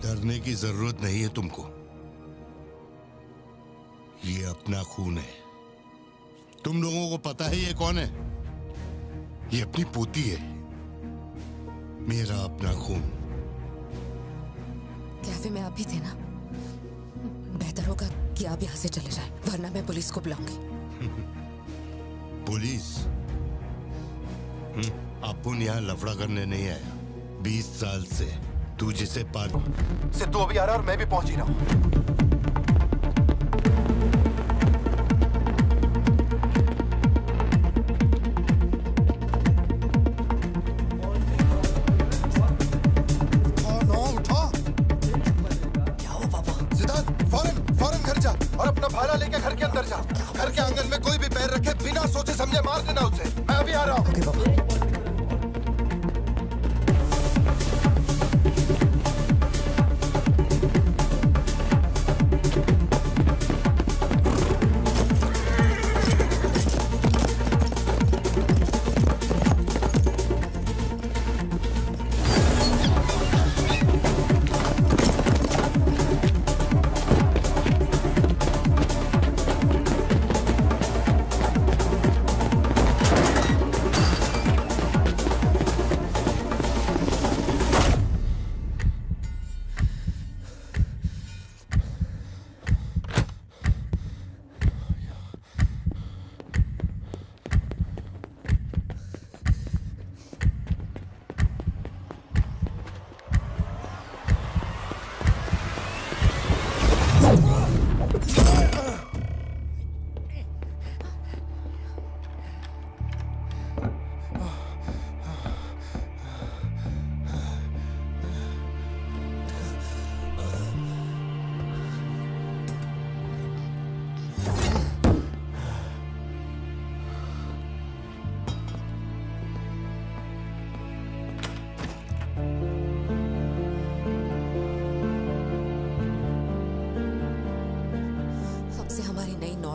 डरने की जरूरत नहीं है तुमको, ये अपना खून है। तुम लोगों को पता है ये कौन है? ये अपनी पोती है, मेरा अपना खून। कैफे में आप भी थे ना? बेहतर होगा कि आप यहाँ से चले जाएं, वरना मैं पुलिस को बुलाऊंगी। पुलिस? अपुन यहाँ लफड़ा करने नहीं आया। 20 साल से तू जिसे सिद्धू अभी आ रहा है और मैं भी पहुंच ही रहा हूँ।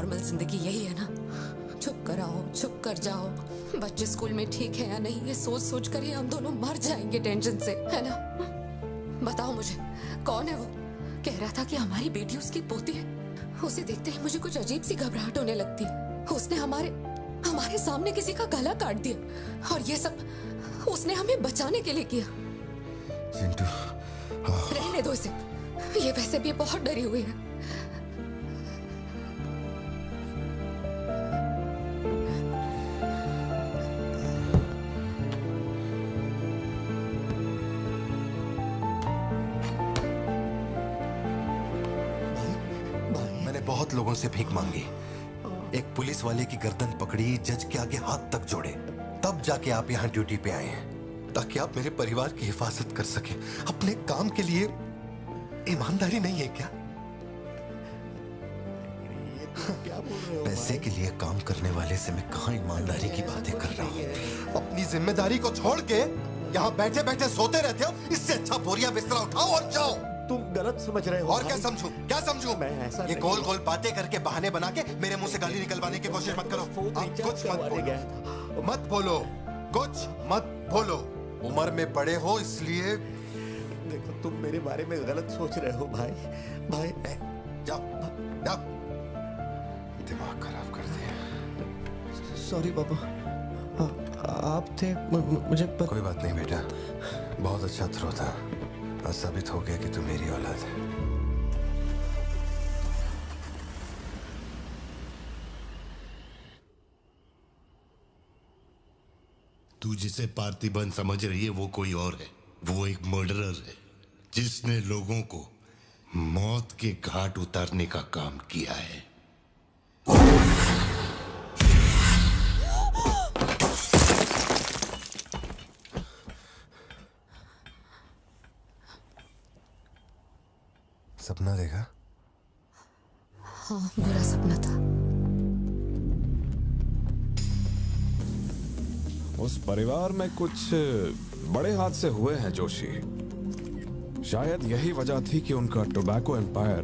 नॉर्मल जिंदगी यही है ना, चुप कर आओ, चुप कर जाओ, बच्चे स्कूल में ठीक है या नहीं ये सोच सोच कर ही हम दोनों मर जाएंगे टेंशन से, है ना? बताओ मुझे, कौन है वो? कह रहा था कि हमारी बेटी उसकी पोती है। उसे देखते ही मुझे कुछ अजीब सी घबराहट होने लगती है। उसने हमारे सामने किसी का गला काट दिया और ये सब उसने हमें बचाने के लिए किया। चिंटू, रहने दो इसे, ये वैसे भी बहुत डरी हुई है। मैंने बहुत लोगों से भीख मांगी, एक पुलिस वाले की गर्दन पकड़ी, जज के आगे हाथ तक जोड़े, तब जाके आप यहाँ ड्यूटी पे आए हैं ताकि आप मेरे परिवार की हिफाजत कर सके। अपने काम के लिए ईमानदारी नहीं है क्या? क्या बोल रहे हो? पैसे के लिए काम करने वाले से मैं कहाँ ईमानदारी की बातें कर रहा हूँ? अपनी जिम्मेदारी को छोड़ के यहाँ बैठे बैठे सोते रहते हो। इससे अच्छा बोरिया बिस्तरा उठाओ और जाओ। तुम गलत समझ रहे हो। और क्या समझूं? क्या समझूं? मैं ऐसा ये गोल गोल बातें करके बहाने बना के मेरे मुंह से गाली निकलवाने की कोशिश मत करो। आप कुछ मत बोलो, मत बोलो, कुछ मत बोलो। उम्र में बड़े हो इसलिए। देखो तुम मेरे बारे में गलत सोच रहे हो भाई। जाओ जाओ, दिमाग खराब कर दिया। सॉरी पापा, आप थे मुझे कोई बात नहीं बेटा, बहुत अच्छा थ्रो था। साबित हो गया कि तू मेरी औलाद है। तू जिसे पार्थिबन समझ रही है वो कोई और है। वो एक मर्डरर है जिसने लोगों को मौत के घाट उतारने का काम किया है। सपना देखा? हाँ, बुरा सपना था। उस परिवार में कुछ बड़े हादसे हुए हैं जोशी। शायद यही वजह थी कि उनका टोबैको एम्पायर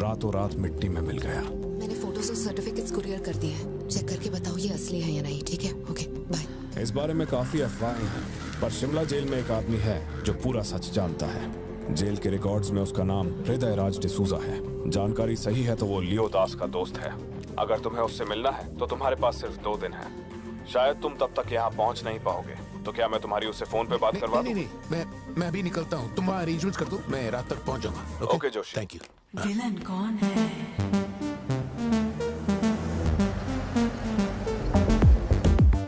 रातों रात मिट्टी में मिल गया। मैंने फोटोज और सर्टिफिकेट्स कुरियर कर दिए हैं। चेक करके बताओ ये असली है या नहीं। ठीक है, ओके, बाय। इस बारे में काफी अफवाहें हैं, पर शिमला जेल में एक आदमी है जो पूरा सच जानता है। जेल के रिकॉर्ड्स में उसका नाम हृदय राज डिसूजा है। जानकारी सही है तो वो लियो दास का दोस्त है। अगर तुम्हें उससे मिलना है तो तुम्हारे पास सिर्फ 2 दिन है। शायद तुम तब तक यहाँ पहुँच नहीं पाओगे, तो क्या मैं तुम्हारी उससे फोन पे बात करवा दूं? नहीं, मैं अभी निकलता हूँ। तुम वहाँ अरेंजमेंट्स कर दो, मैं रात तक पहुँच जाऊंगा। Okay Joshi, thank you. Villain कौन है?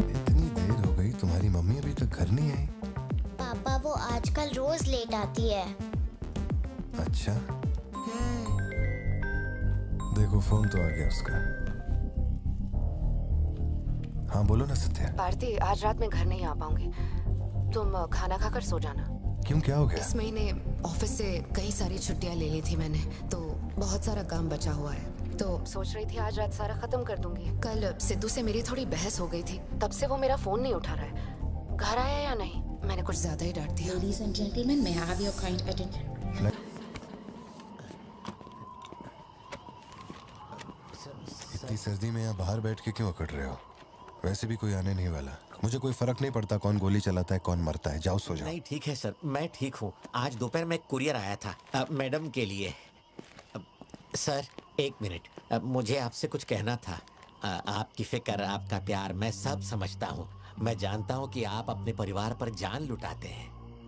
इतनी देर हो गई, तुम्हारी मम्मी अभी तक घर नहीं आई? पापा वो आजकल रोज लेट आती है। अच्छा, देखो फोन तो आ गया उसका। हाँ बोलो ना सत्या। भारती, आज रात में घर नहीं आ पाऊंगी। तुम खाना खाकर सो जाना। क्यों, क्या हो गया? इस महीने ऑफिस से कई सारी छुट्टियां ले ली थी मैंने, तो बहुत सारा काम बचा हुआ है। तो सोच रही थी आज रात सारा खत्म कर दूंगी। कल सिद्धू से मेरी थोड़ी बहस हो गई थी, तब से वो मेरा फोन नहीं उठा रहा है। घर आया या नहीं? मैंने कुछ ज्यादा ही डांट दिया। Ladies and gentlemen, may I have your kind attention? इतनी सर्दी में यहाँ बाहर बैठ के क्यों अकड़ रहे हो? वैसे भी कोई आने नहीं वाला। मुझे कोई फर्क नहीं पड़ता कौन गोली चलाता है कौन मरता है। जाओ सो जाओ। नहीं ठीक है सर, मैं ठीक हूँ। आज दोपहर में कुरियर आया था मैडम के लिए। सर 1 मिनट, मुझे आपसे कुछ कहना था। आपकी फिक्र, आपका प्यार मैं सब समझता हूँ। मैं जानता हूँ कि आप अपने परिवार पर जान लुटाते हैं,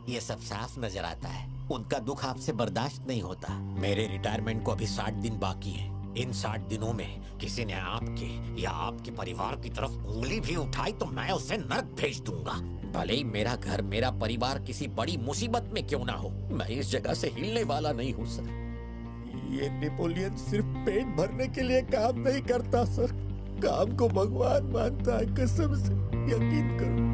ये सब साफ नजर आता है। उनका दुख आपसे बर्दाश्त नहीं होता। मेरे रिटायरमेंट को अभी 60 दिन बाकी है। इन 60 दिनों में किसी ने आपके या आपके परिवार की तरफ उंगली भी उठाई तो मैं उसे नर्क भेज दूंगा। भले ही मेरा घर, मेरा परिवार किसी बड़ी मुसीबत में क्यों ना हो, मैं इस जगह से हिलने वाला नहीं हूँ सर। ये नेपोलियन सिर्फ पेट भरने के लिए काम नहीं करता सर, काम को भगवान मानता है। कसम से यकीन करो।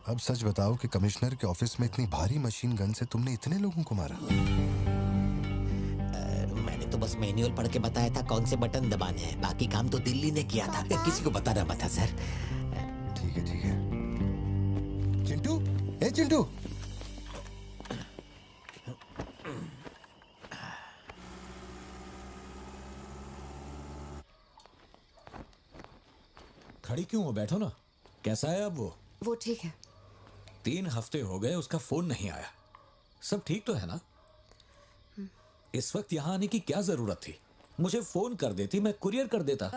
अब सच बताओ कि कमिश्नर के ऑफिस में इतनी भारी मशीन गन से तुमने इतने लोगों को मारा? मैंने तो बस मैनुअल पढ़ के बताया था कौन से बटन दबाने हैं, बाकी काम तो दिल्ली ने किया था। किसी को बताना मत था सर। ठीक है ठीक है। चिंटू, ए चिंटू, खड़ी क्यों हो? बैठो ना। कैसा है अब वो ठीक है। 3 हफ्ते हो गए, उसका फोन नहीं आया। सब ठीक तो है ना? इस वक्त यहाँ आने की क्या जरूरत थी? मुझे फोन कर देती, मैं कुरियर कर देता।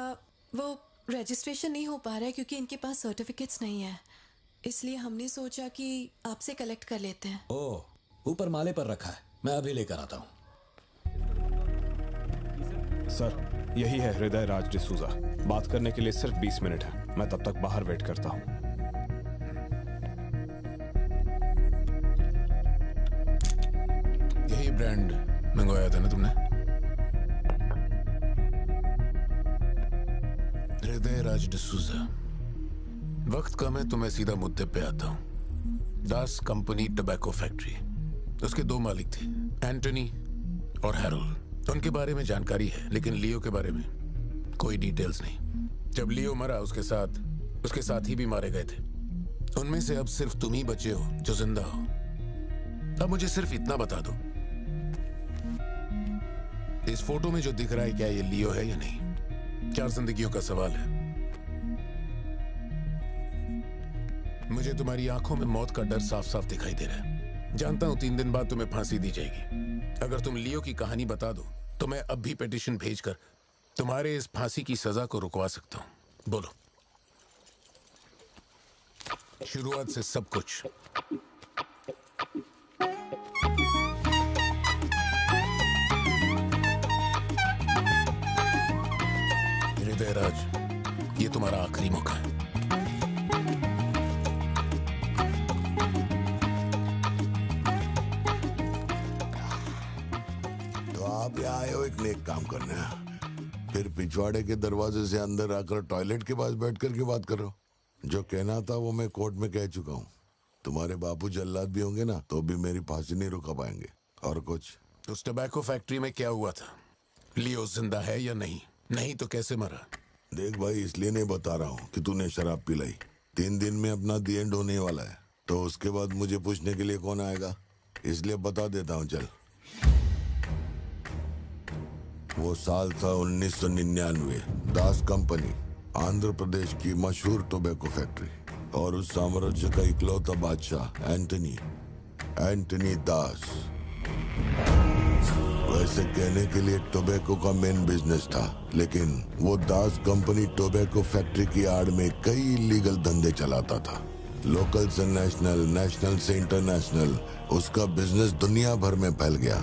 वो रजिस्ट्रेशन नहीं हो पा रहा है क्योंकि इनके पास सर्टिफिकेट्स नहीं है, इसलिए हमने सोचा कि आपसे कलेक्ट कर लेते हैं। ओह, ऊपर माले पर रखा है, मैं अभी लेकर आता हूँ। सर, यही है हृदय राज डिसूजा। बात करने के लिए सिर्फ 20 मिनट है। मैं तब तक बाहर वेट करता हूँ। यही ब्रांड मंगवाया था ना तुमने? हृदय राज डिसूजा। वक्त कम है तो मैं सीधा मुद्दे पे आता हूँ। दास कंपनी टोबैको फैक्ट्री, उसके 2 मालिक थे, एंटनी और हैरोल्ड। उनके बारे में जानकारी है, लेकिन लियो के बारे में कोई डिटेल्स नहीं। जब लियो मरा, उसके साथी भी मारे गए थे। उनमें से अब सिर्फ तुम ही बचे हो जो जिंदा हो। अब मुझे सिर्फ इतना बता दो, इस फोटो में जो दिख रहा है क्या ये लियो है या नहीं? 4 जिंदगियों का सवाल है। मुझे तुम्हारी आंखों में मौत का डर साफ साफ दिखाई दे रहा है। जानता हूं 3 दिन बाद तुम्हें फांसी दी जाएगी। अगर तुम लियो की कहानी बता दो तो मैं अब भी पिटीशन भेजकर तुम्हारे इस फांसी की सजा को रुकवा सकता हूं। बोलो। शुरुआत से सब कुछ। हृदय राज, ये तुम्हारा आखिरी मौका है। आप यहाँ आए हो एक नेक काम करने, फिर पिछवाड़े के दरवाजे से अंदर आकर टॉयलेट के पास बैठ कर के बात करो। जो कहना था वो मैं कोर्ट में कह चुका हूँ। तुम्हारे बापू जल्लाद भी होंगे ना तो भी मेरी फांसी नहीं रुका पाएंगे। और कुछ? उस टोबैको फैक्ट्री में क्या हुआ था? लियो जिंदा है या नहीं? नहीं तो कैसे मरा? देख भाई, इसलिए नहीं बता रहा हूँ कि तूने शराब पिलाई। 3 दिन में अपना दी एंड होने वाला है, तो उसके बाद मुझे पूछने के लिए कौन आएगा? इसलिए बता देता हूँ, चल। वो साल था 1999। दास कंपनी, आंध्र प्रदेश की मशहूर टोबैको फैक्ट्री, और उस साम्राज्य का इकलौता बादशाह एंटनी दास। वैसे कहने के लिए टोबैको का मेन बिजनेस था, लेकिन वो दास कंपनी टोबैको फैक्ट्री की आड़ में कई इलीगल धंधे चलाता था। लोकल से नेशनल, नेशनल से इंटरनेशनल, उसका बिजनेस दुनिया भर में फैल गया।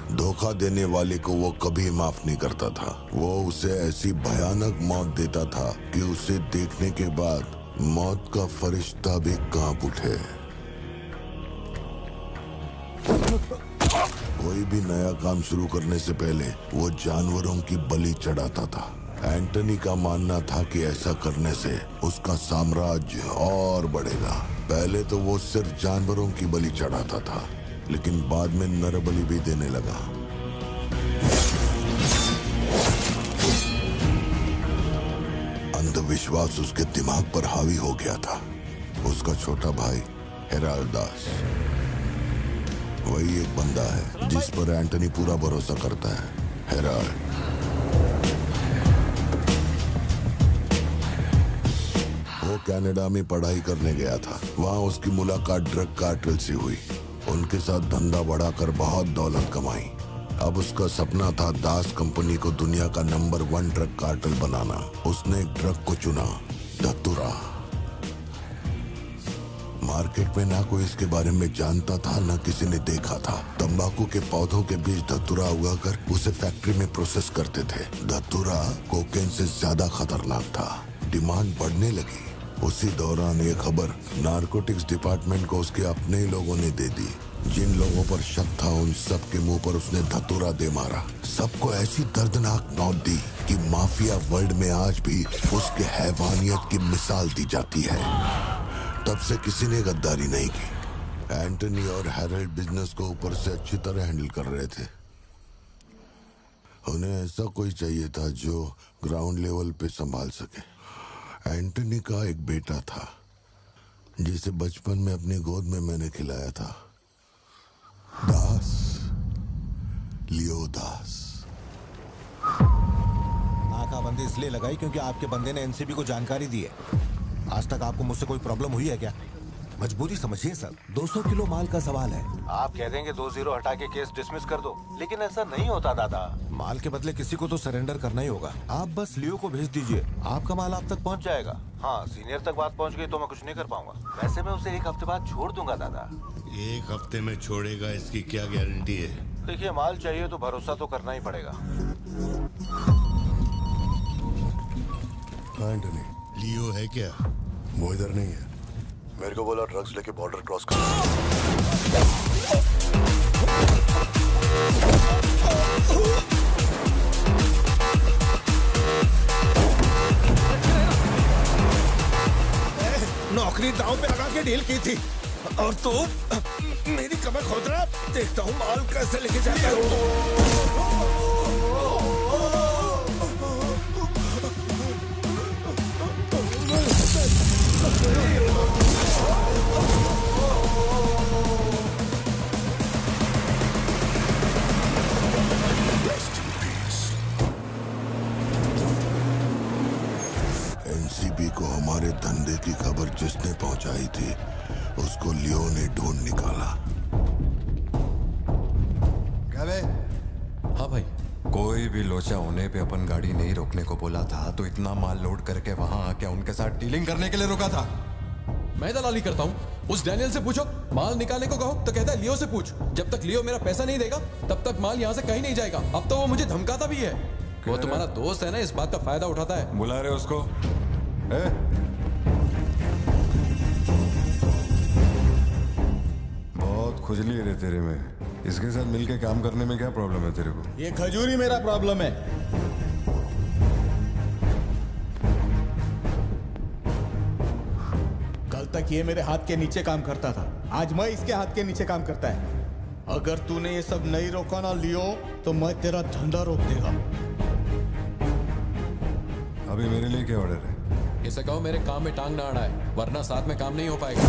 धोखा देने वाले को वो कभी माफ नहीं करता था। वो उसे ऐसी भयानक मौत देता था कि उसे देखने के बाद मौत का फरिश्ता भी कांप उठे। कोई भी नया काम शुरू करने से पहले वो जानवरों की बलि चढ़ाता था। एंटनी का मानना था कि ऐसा करने से उसका साम्राज्य और बढ़ेगा। पहले तो वो सिर्फ जानवरों की बलि चढ़ाता था, लेकिन बाद में नरबलि भी देने लगा। अंधविश्वास उसके दिमाग पर हावी हो गया था। उसका छोटा भाई हेराल्ड दास, वही एक बंदा है जिस पर एंटनी पूरा भरोसा करता है। हेराल्ड वो कनाडा में पढ़ाई करने गया था। वहाँ उसकी मुलाकात ड्रग कार्टेल से हुई। उनके साथ धंधा बढ़ाकर बहुत दौलत कमाई। अब उसका सपना था दास कंपनी को दुनिया का नंबर 1 ड्रग कार्टेल बनाना। उसने एक ड्रग को चुना, धतूरा। मार्केट में ना कोई इसके बारे में जानता था, ना किसी ने देखा था। तंबाकू के पौधों के बीच धतूरा उगाकर उसे फैक्ट्री में प्रोसेस करते थे। धतूरा कोकेन से ज्यादा खतरनाक था। डिमांड बढ़ने लगी। उसी दौरान ये खबर नारकोटिक्स डिपार्टमेंट को उसके अपने ही लोगों ने दे दी। जिन लोगों पर शक था उन सब के मुंह पर उसने धतूरा दे मारा। सबको ऐसी दर्दनाक मौत दी कि माफिया वर्ल्ड में आज भी उसके हैवानियत की मिसाल दी जाती है। तब से किसी ने गद्दारी नहीं की। एंटनी और हैरोल्ड बिजनेस को ऊपर से अच्छी तरह हैंडल कर रहे थे। उन्हें ऐसा कोई चाहिए था जो ग्राउंड लेवल पे संभाल सके। एंटनी का एक बेटा था जिसे बचपन में अपनी गोद में मैंने खिलाया था, दास, लियो दास। नाकाबंदी इसलिए लगाई क्योंकि आपके बंदे ने एनसीबी को जानकारी दी है। आज तक आपको मुझसे कोई प्रॉब्लम हुई है क्या? मजबूरी समझिए सर, 200 किलो माल का सवाल है। आप कह देंगे 2-0 हटा के केस डिसमिस कर दो, लेकिन ऐसा नहीं होता दादा। माल के बदले किसी को तो सरेंडर करना ही होगा। आप बस लियो को भेज दीजिए, आपका माल आप तक पहुंच जाएगा। हाँ, सीनियर तक बात पहुंच गई तो मैं कुछ नहीं कर पाऊंगा। वैसे मैं उसे 1 हफ्ते बाद छोड़ दूंगा दादा। 1 हफ्ते में छोड़ेगा, इसकी क्या गारंटी है? देखिए, माल चाहिए तो भरोसा तो करना ही पड़ेगा। एंटनी, लियो है क्या? वो इधर नहीं है। मेरे को बोला ड्रग्स लेके बॉर्डर क्रॉस कर। नौकरी दांव पे लगा के डील की थी और तू मेरी कमर खोद रहा। देखता हूँ माल कैसे लेके जाता है। एनसीबी को हमारे धंधे की खबर जिसने पहुंचाई थी उसको लियो ने ढूंढ निकाला। हाँ भाई, कोई भी लोचा होने पे अपन गाड़ी नहीं रोकने को बोला था तो इतना माल लोड करके वहां आके उनके साथ डीलिंग करने के लिए रुका था। मैं दलाली करता हूँ? उस डैनियल से पूछो। माल निकालने को कहो तो कहता है लियो से पूछ। जब तक लियो मेरा पैसा नहीं देगा तब तक माल यहाँ से कहीं नहीं जाएगा। अब तो वो मुझे धमकाता भी है। वो तुम्हारा दोस्त है ना, इस बात का फायदा उठाता है। बुला रहे उसको? बहुत खुजली है रे तेरे में। इसके साथ मिलके काम करने में क्या प्रॉब्लम है तेरे को? ये खजूरी मेरा प्रॉब्लम है। कल तक ये मेरे हाथ के नीचे काम करता था, आज मैं इसके हाथ के नीचे काम करता है। अगर तूने ये सब नहीं रोका ना लियो तो मैं तेरा धंधा रोक देगा। अभी मेरे लिए क्या ऑर्डर है? इसे कहो मेरे काम में टांग ना अड़ाए, वरना साथ में काम नहीं हो पाएगा।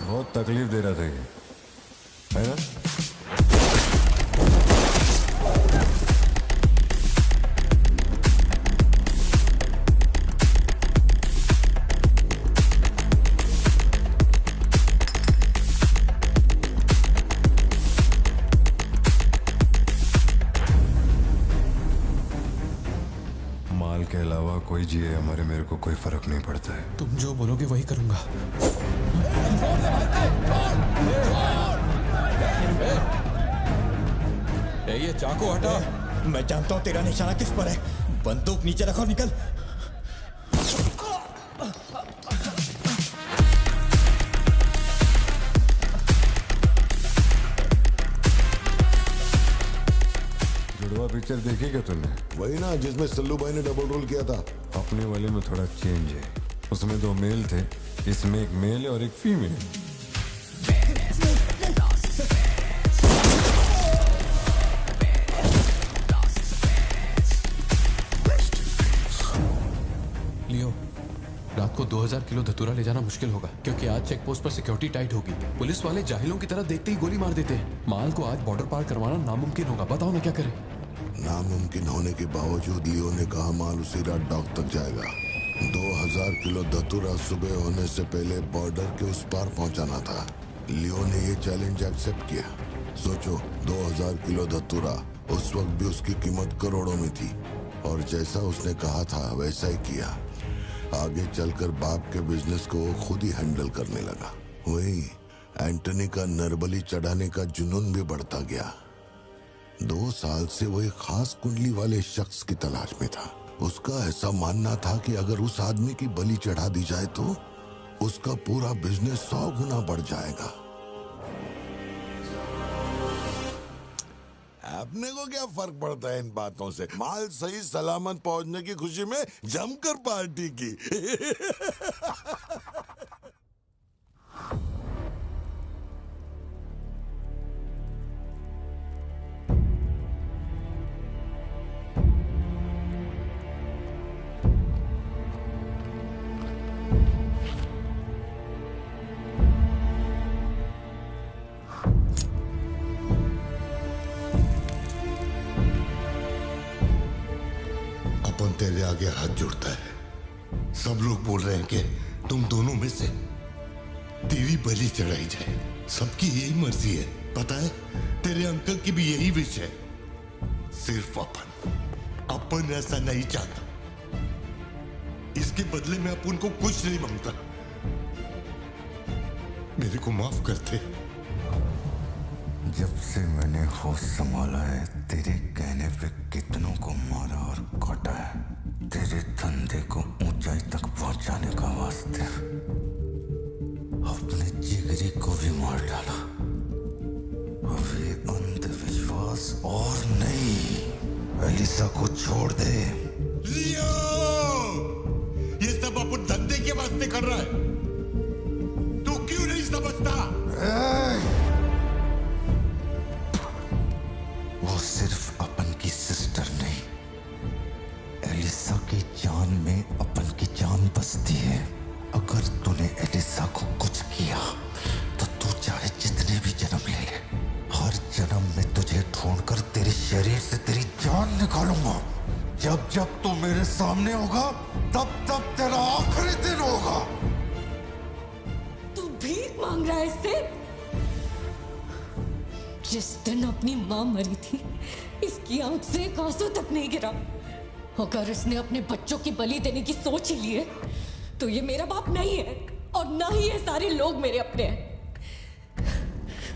बहुत तकलीफ दे रहा था ये, है ना? माल के अलावा कोई जिए हमारे, मेरे को कोई फर्क नहीं पड़ता है। तुम जो बोलोगे वही करूंगा। ये चाकू हटा। मैं जानता हूं तेरा निशाना किस पर है। बंदूक नीचे रखो, निकल। जुड़वा पिक्चर देखी क्या तुमने? वही ना जिसमें सल्लू भाई ने डबल रोल किया था। अपने वाले में थोड़ा चेंज है। उसमें 2 मेल थे, इसमें एक मेल है और एक फीमेल। लियो, रात को 2000 किलो धतूरा ले जाना मुश्किल होगा क्योंकि आज चेक पोस्ट पर सिक्योरिटी टाइट होगी। पुलिस वाले जाहिलों की तरह देखते ही गोली मार देते हैं। माल को आज बॉर्डर पार करवाना नामुमकिन होगा। बताओ ना क्या करें? नामुमकिन होने के बावजूद लियो ने कहा माल उसी रात डॉक तक जाएगा। 2000 किलो धतूरा सुबह होने से पहले बॉर्डर के उस पार पहुंचाना था। लियो ने ये चैलेंज एक्सेप्ट किया। सोचो, 2000 किलो धतूरा, उस वक्त भी उसकी कीमत करोड़ों में थी और जैसा उसने कहा था वैसा ही किया। आगे चलकर बाप के बिजनेस को वो खुद ही हैंडल करने लगा। वही एंटनी का नरबली चढ़ाने का जुनून भी बढ़ता गया। 2 साल से वो एक खास कुंडली वाले शख्स की तलाश में था। उसका ऐसा मानना था कि अगर उस आदमी की बलि चढ़ा दी जाए तो उसका पूरा बिजनेस 100 गुना बढ़ जाएगा। अपने को क्या फर्क पड़ता है इन बातों से? माल सही सलामत पहुंचने की खुशी में जमकर पार्टी की। आगे हाथ जोड़ता है। सब लोग बोल रहे हैं कि तुम दोनों में से तेरी बलि चढ़ाई जाए। सबकी यही मर्जी है, पता है? तेरे अंकल की भी यही विश है। सिर्फ अपन ऐसा नहीं चाहता। इसके बदले में अपन को कुछ नहीं मांगता। मेरे को माफ करते। जब से मैंने होश संभाला है, तेरे कहने पे कितनों को मारा और काटा है, तेरे धंधे को ऊंचाई तक पहुंचाने का वास्ते अपने जिगरी को भी मार डाला। अब ये अंधविश्वास और नहीं, एलिसा को छोड़ दे। लियो! ये सब अपन धंधे के वास्ते कर रहा है। तू क्यों नहीं समझता? वो सिर्फ अपन की सिस्टर नहीं, एलिसा की जान में अपन की जान बसती है। अगर तूने एलिसा को कुछ किया तो तू चाहे जितने भी जन्म ले ले, हर जन्म में तुझे ढूंढकर तेरे शरीर से तेरी जान निकालूंगा। जब जब तू मेरे सामने होगा, तब तब तेरा आखिरी दिन होगा। तू भीख मांग रहा है इससे? जिस दिन अपनी मां मरी थी, इसकी आंख से एक आंसू तक नहीं गिरा। अगर इसने अपने बच्चों की बलि देने की सोच ही ली है, तो ये मेरा बाप नहीं है, और ना ही ये सारे लोग मेरे अपने हैं।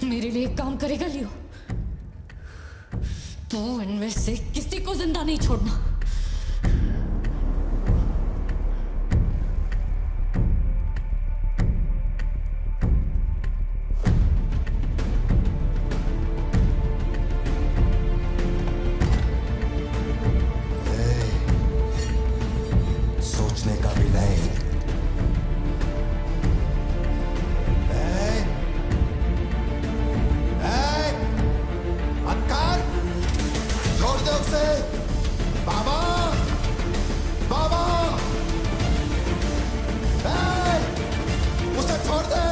मेरे लिए एक काम करेगा लियो? तू इनमें से किसी को जिंदा नहीं छोड़ना। सोचने का भी नहीं। अंकल, छोड़ दो उसे। बाबा, बाबा, उसे छोड़ दे।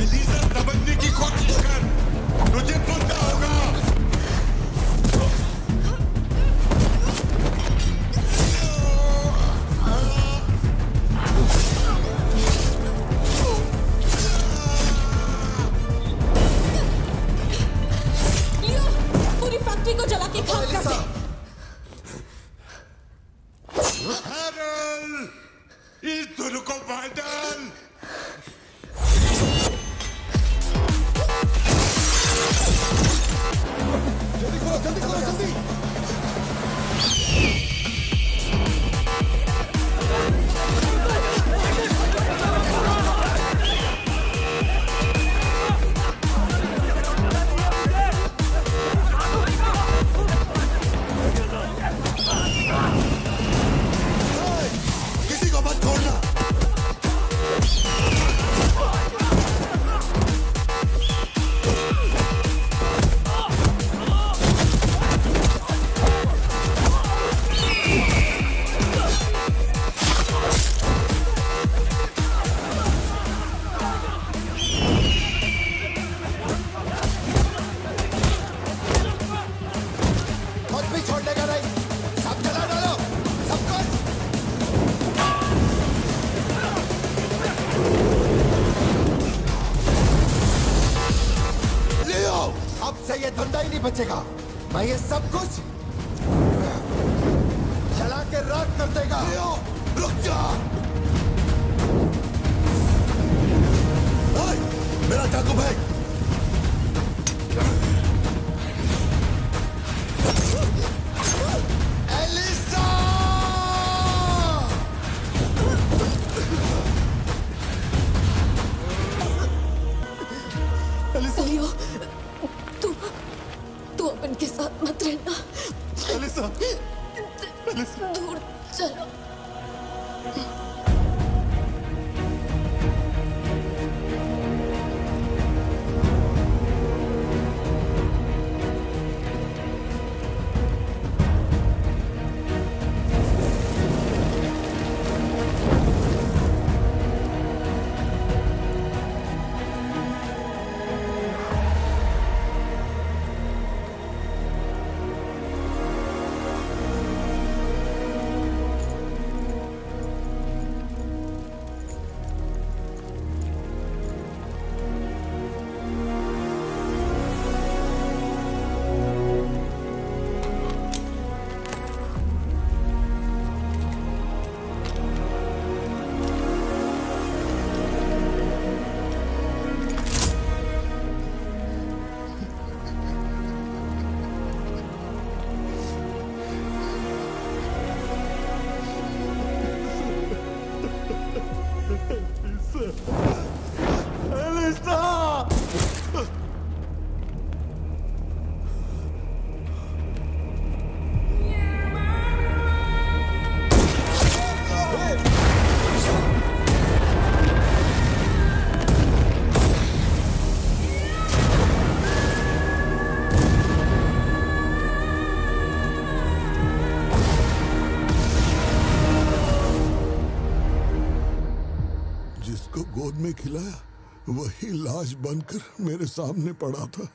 एलिसा समझने की कोशिश कर, तुझे पता होगा। लियो, पूरी फैक्ट्री को जला के खाक कर दे। हैरल, इस दोनों को मार डाल। जल्दी करो, जल्दी करो, जल्दी। किसी को मत छोड़ना। कुछ भी छोड़ने का नहीं, सब जला डालो, सब कुछ। लियो, अब से ये धंधा ही नहीं बचेगा। मैं ये सब कुछ जला के राख कर देगा। लियो, रुक जा। ओए, मेरा चाकू फेंक। एलिसा! लियो, तू अपन के साथ मत रहना। Elisa, Elisa. दूर चलो। जिसको गोद में खिलाया वही लाश बनकर मेरे सामने पड़ा था।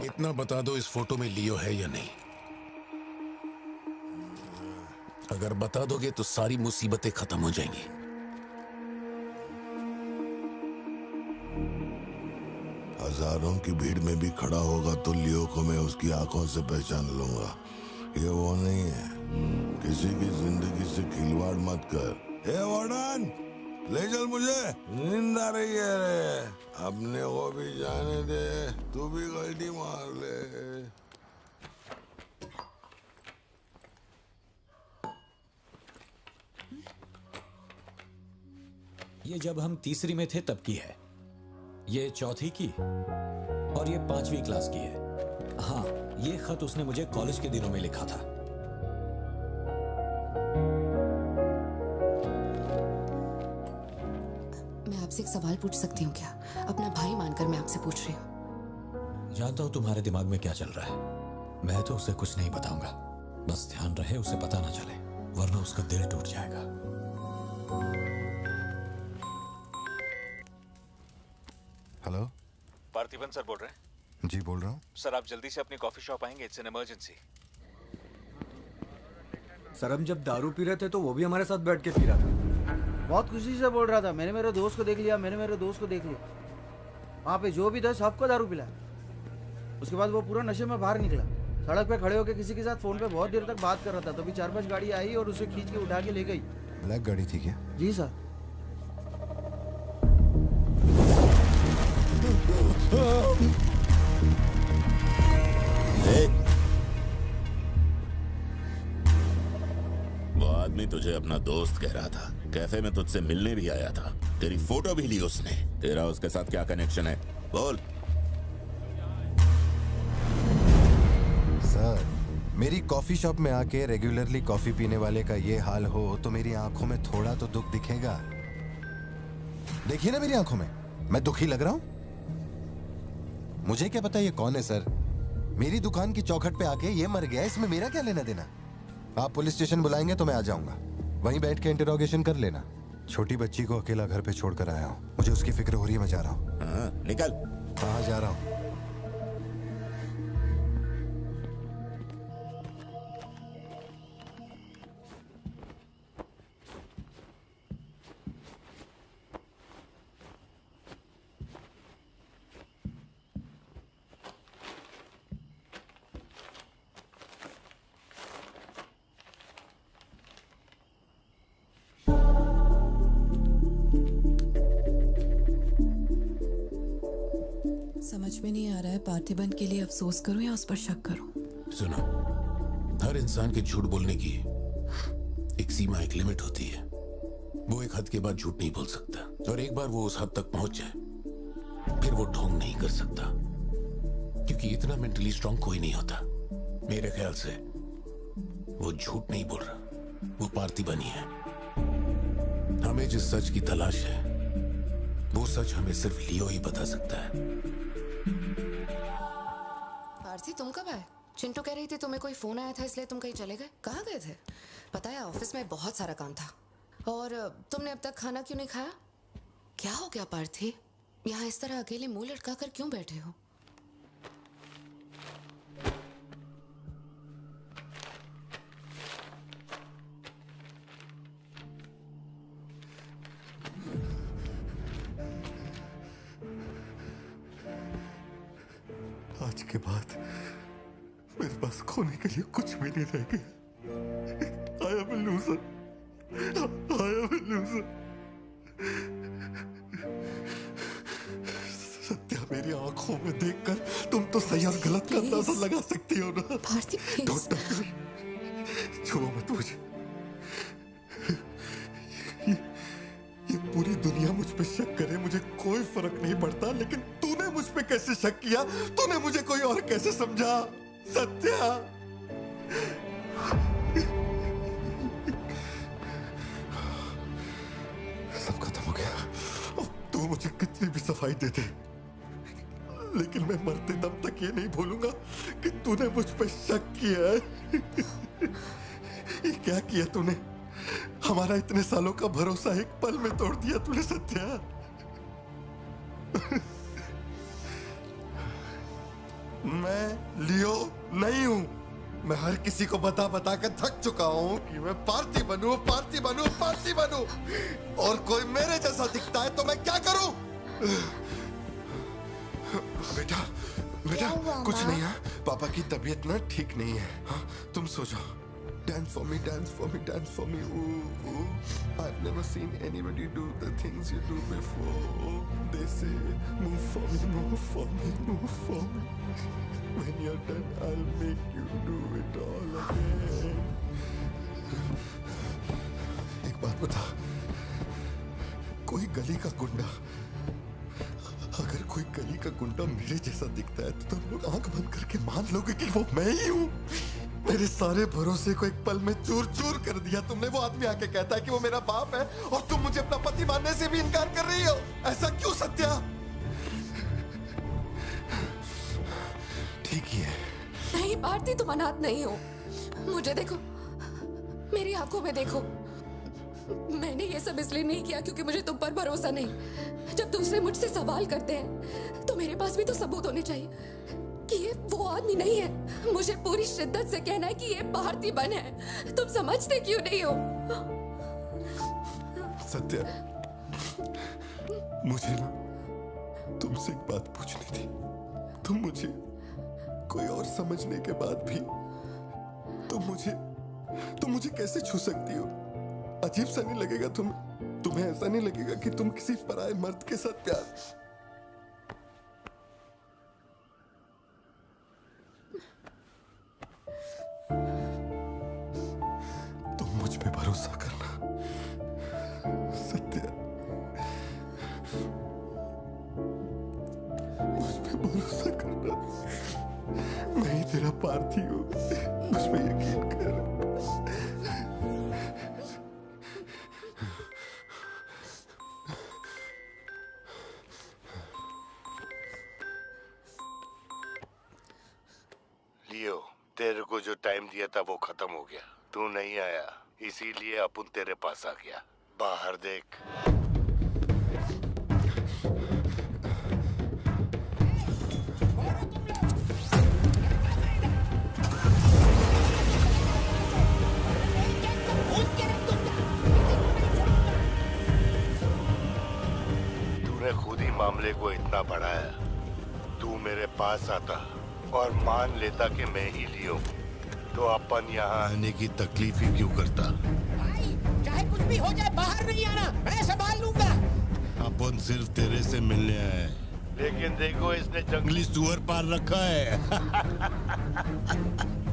इतना बता दो, इस फोटो में लियो है या नहीं? अगर बता दोगे तो सारी मुसीबतें खत्म हो जाएंगी। हजारों की भीड़ में भी खड़ा होगा तो लियो को मैं उसकी आंखों से पहचान लूंगा। ये वो नहीं है। किसी की जिंदगी से खिलवाड़ मत कर। ए वार्डन, ले चल मुझे, नींद आ रही है रे। अपने को भी जाने दे, तू भी गलती मार ले। ये जब हम तीसरी में थे तब की है, ये चौथी की और ये 5वीं क्लास की है। हाँ, ये खत उसने मुझे कॉलेज के दिनों में लिखा था। मैं आपसे एक सवाल पूछ सकती हूँ क्या? अपना भाई मानकर मैं आपसे पूछ रही हूँ। जानता हूं तुम्हारे दिमाग में क्या चल रहा है। मैं तो उसे कुछ नहीं बताऊंगा, बस ध्यान रहे उसे पता ना चले, वरना उसका दिल टूट जाएगा। हेलो, पार्थिबन सर बोल रहे हैं? जी बोल रहा हूँ। सर आप जल्दी से अपनी कॉफी शॉप आएंगे, इट्स एन इमरजेंसी। सर हम जब दारू पी रहे थे तो वो भी हमारे साथ बैठ के पी रहा था। बहुत खुशी से बोल रहा था, मैंने मेरे दोस्त को देख लिया, मैंने मेरे दोस्त को देख लिया। वहाँ पे जो भी था सबको दारू पिलाया। उसके बाद वो पूरा नशे में बाहर निकला, सड़क पे खड़े होकर किसी के साथ फोन पे बहुत देर तक बात कर रहा था। तभी 4-5 गाड़ी आई और उसे खींच के उठा के ले गई। ब्लैक गाड़ी थी क्या? जी सर। वो आदमी तुझे अपना दोस्त कह रहा था, कैफे में तुझसे मिलने भी आया था, तेरी फोटो भी ली उसने। तेरा उसके साथ क्या कनेक्शन है, बोल। सर, मेरी कॉफी शॉप में आके रेगुलरली कॉफी पीने वाले का ये हाल हो तो मेरी आंखों में थोड़ा तो दुख दिखेगा। देखिए ना मेरी आंखों में, मैं दुखी लग रहा हूं? मुझे क्या पता ये कौन है सर। मेरी दुकान की चौखट पे आके ये मर गया, इसमें मेरा क्या लेना देना। आप पुलिस स्टेशन बुलाएंगे तो मैं आ जाऊंगा, वहीं बैठ के इंटरोगेशन कर लेना। छोटी बच्ची को अकेला घर पे छोड़कर आया हूँ, मुझे उसकी फिक्र हो रही है, मैं जा रहा हूँ। निकल। कहाँ जा रहा हूँ? समझ में नहीं आ रहा है पार्थिबन के लिए अफसोस करूं या उस पर शक करूं। सुनो, हर इंसान के झूठ बोलने की एक सीमा, एक लिमिट होती है। वो एक हद के बाद झूठ नहीं बोल सकता, और एक बार वो उस हद तक पहुंच जाए फिर वो ढोंग नहीं कर सकता, क्योंकि इतना मेंटली स्ट्रांग कोई नहीं होता। मेरे ख्याल से वो झूठ नहीं बोल रहा, वो पार्थिबन ही है। हमें जिस सच की तलाश है वो सच हमें सिर्फ लियो ही बता सकता है। पार्थी, तुम कब आए? चिंटू कह रही थी तुम्हें कोई फोन आया था इसलिए तुम कहीं चले गए। कहाँ गए थे? पता है ऑफिस में बहुत सारा काम था। और तुमने अब तक खाना क्यों नहीं खाया? क्या हो गया पार्थी? यहाँ इस तरह अकेले मुंह लटका कर क्यों बैठे हो? आज के बाद मेरे पास खोने के लिए कुछ भी नहीं रह गया। I am a loser. I am a loser. Satya, मेरी आंखों में देखकर तुम तो सही और गलत का अंदाजा लगा सकती हो ना। Don't touch me. छुओ मत मुझे। ये पूरी दुनिया मुझ पे शक करे, मुझे कोई फर्क नहीं पड़ता, लेकिन तूने मुझ पे कैसे शक किया? तूने मुझे कोई और कैसे समझा? सत्या, सब खत्म हो गया। अब तू मुझे कितनी भी सफाई दे दे, लेकिन मैं मरते दम तक ये नहीं भूलूंगा कि तूने मुझ पर शक किया है। ये क्या किया तूने? हमारा इतने सालों का भरोसा एक पल में तोड़ दिया तूने सत्या। मैं लियो नहीं हूं। मैं हर किसी को बता बता कर थक चुका हूं कि मैं पार्थी बनूं, पार्थी बनूं, पार्थी बनूं, और कोई मेरे जैसा दिखता है तो मैं क्या करूं? बेटा बेटा कुछ नहीं है, पापा की तबीयत ना ठीक नहीं है। हाँ तुम सो जाओ। Dance for me, dance for me, dance for me. Ooh, ooh. I've never seen anybody do the things you do before. They say, move for me, move for me, move for me. When you're done, I'll make you do it all again. एक बात बता, कोई गली का गुंडा, अगर कोई गली का गुंडा मेरे जैसा दिखता है तो तुम लोग आंख बंद करके मान लोगे कि वो मैं ही हूँ। मेरे सारे भरोसे को एक पल में चूर चूर कर दिया तुमने। वो आदमी आके कहता है कि वो मेरा बाप है और तुम मुझे अपना पति मानने से भी इनकार कर रही हो। ऐसा क्यों सत्या? ठीक ही है। नहीं पार्थी, तुम अनाथ नहीं हो। मुझे देखो, मेरी आंखों में देखो। मैंने ये सब इसलिए नहीं किया क्योंकि मुझे तुम पर भरोसा नहीं। जब दूसरे मुझसे सवाल करते हैं तो मेरे पास भी तो सबूत होने चाहिए कि ये वो आदमी नहीं है। मुझे पूरी शिद्दत से कहना है कि ये पार्थिबन है। तुम समझते क्यों नहीं हो? सत्या, मुझे ना तुमसे एक बात पूछनी थी। तुम मुझे कोई और समझने के बाद भी तुम मुझे कैसे छू सकती हो? अजीब सा नहीं लगेगा तुम्हें ऐसा नहीं लगेगा कि तुम किसी पराये मर्द के साथ प्यार? तुम मुझ पे भरोसा करना सत्या, मुझ पे भरोसा करना। मैं ही तेरा पार्थी हूँ, मुझ पे यकीन कर। लियो, तेरे को जो टाइम दिया था वो खत्म हो गया। तू नहीं आया, इसीलिए अपन तेरे पास आ गया। बाहर देख। तूने खुद ही मामले को इतना बढ़ाया। तू मेरे पास आता और मान लेता कि मैं ही लियो, तो अपन यहाँ आने की तकलीफ ही क्यों करता? भाई, चाहे कुछ भी हो जाए बाहर नहीं आना, मैं संभाल लूंगा। अपन सिर्फ तेरे से मिलने आए, लेकिन देखो इसने जंगली सुअर पाल रखा है।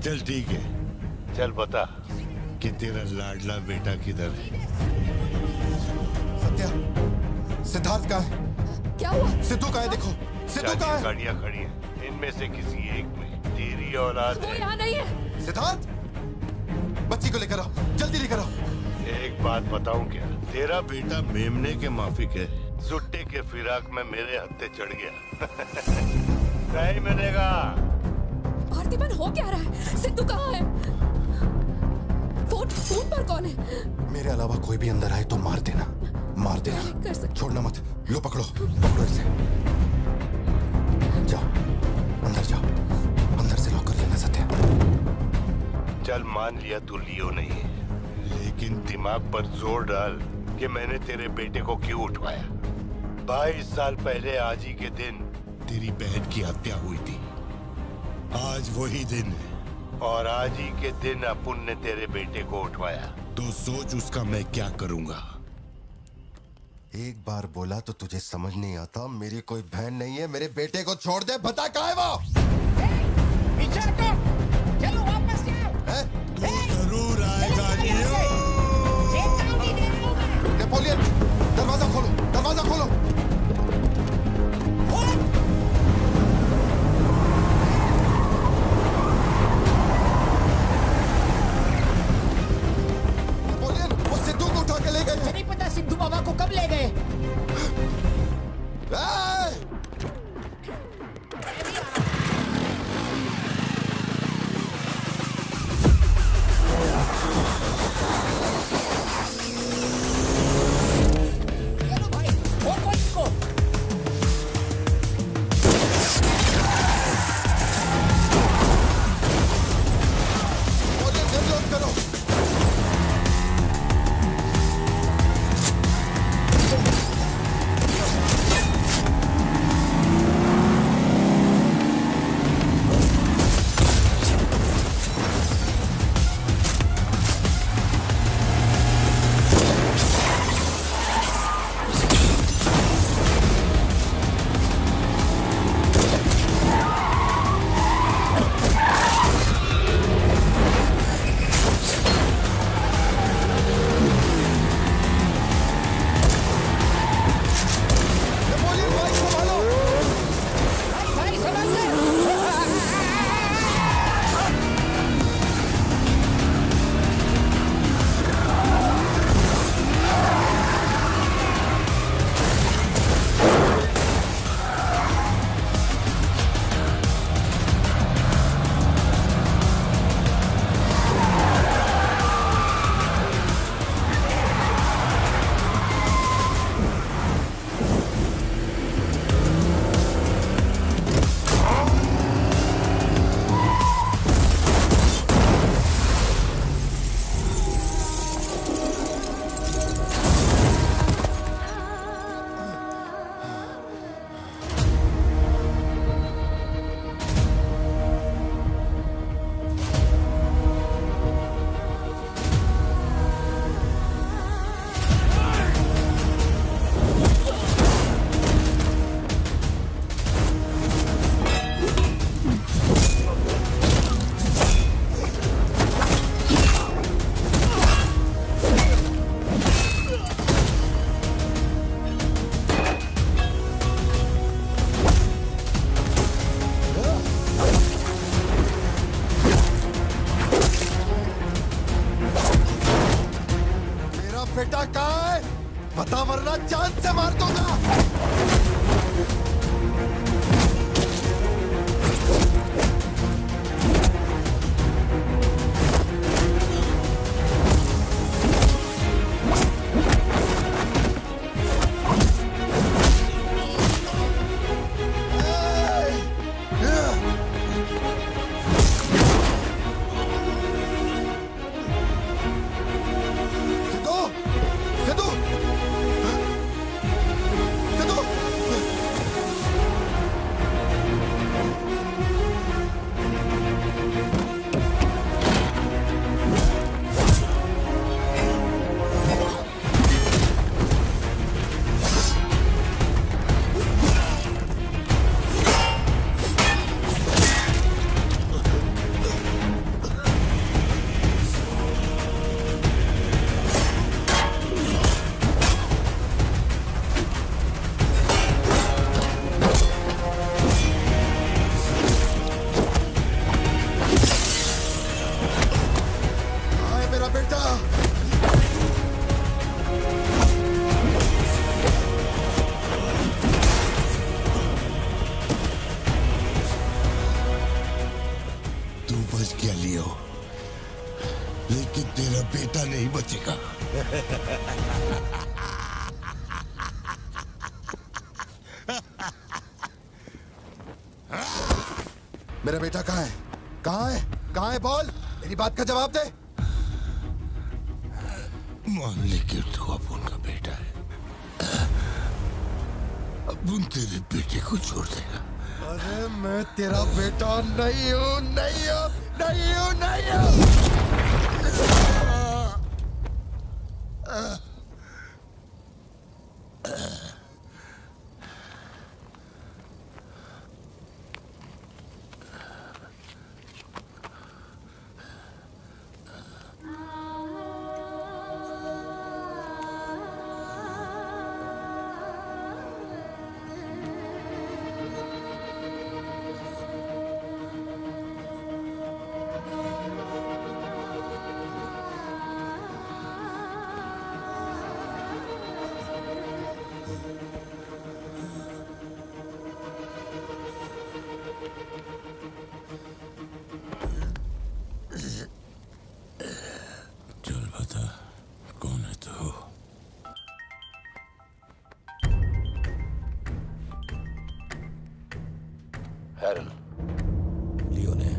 चल ठीक है, चल बता कि तेरा लाडला बेटा किधर है? सत्या, सिद्धार्थ कहाँ है? क्या हुआ? सिद्धू कहाँ है? देखो सिद्धू कहाँ है? गाड़ियाँ खड़ी हैं, इनमें से किसी एक में तेरी औलाद वो यहाँ नहीं है। सिद्धार्थ, बच्ची को लेकर आओ, जल्दी लेकर आओ। एक बात बताऊं क्या? तेरा बेटा मेमने के माफिक है। सुट्टे के फिराक में मेरे हत्थे चढ़ गया। नहीं मिलेगा। पार्थिबन हो क्या रहा है? सिद्धू कहाँ है? फोन पर कौन है? मेरे अलावा कोई भी अंदर आए तो मार देना, मार देना। छोड़ना मत। लो पकड़ो, पकड़ो इसे। जाओ अंदर जाओ, अंदर से लॉक कर लेना सत्या। चल मान लिया तू लियो नहीं है, लेकिन दिमाग पर जोर डाल कि मैंने तेरे बेटे को क्यों उठवाया। 22 साल पहले आज ही के दिन तेरी बहन की हत्या हुई थी। आज वही दिन है और आज ही के दिन अपुन ने तेरे बेटे को उठवाया। तो सोच उसका मैं क्या करूंगा। एक बार बोला तो तुझे समझ नहीं आता। मेरी कोई बहन नहीं है, मेरे बेटे को छोड़ दे। बता कहाँ है वो? पीछे हटो, चलो वापस जाओ। तू जरूर आएगा लियो। नेपोलियन, दरवाजा खोलो, दरवाजा खोलो। नेपोलियन, वो सिद्धू को उठा के ले गए। मुझे नहीं पता सिद्धू बाबा को कब ले गए। बेटा कहाँ है? बता वरना जान से मार दूंगा। मेरा बेटा कहाँ है? कहाँ है? कहाँ है? बोल, मेरी बात का जवाब दे। मान ले कि तू अब उनका बेटा है, अब उन तेरे बेटे को छोड़ देगा। अरे मैं तेरा बेटा नहीं हूँ, नहीं हूँ, नहीं हूँ, नहीं हूँ। लियो ने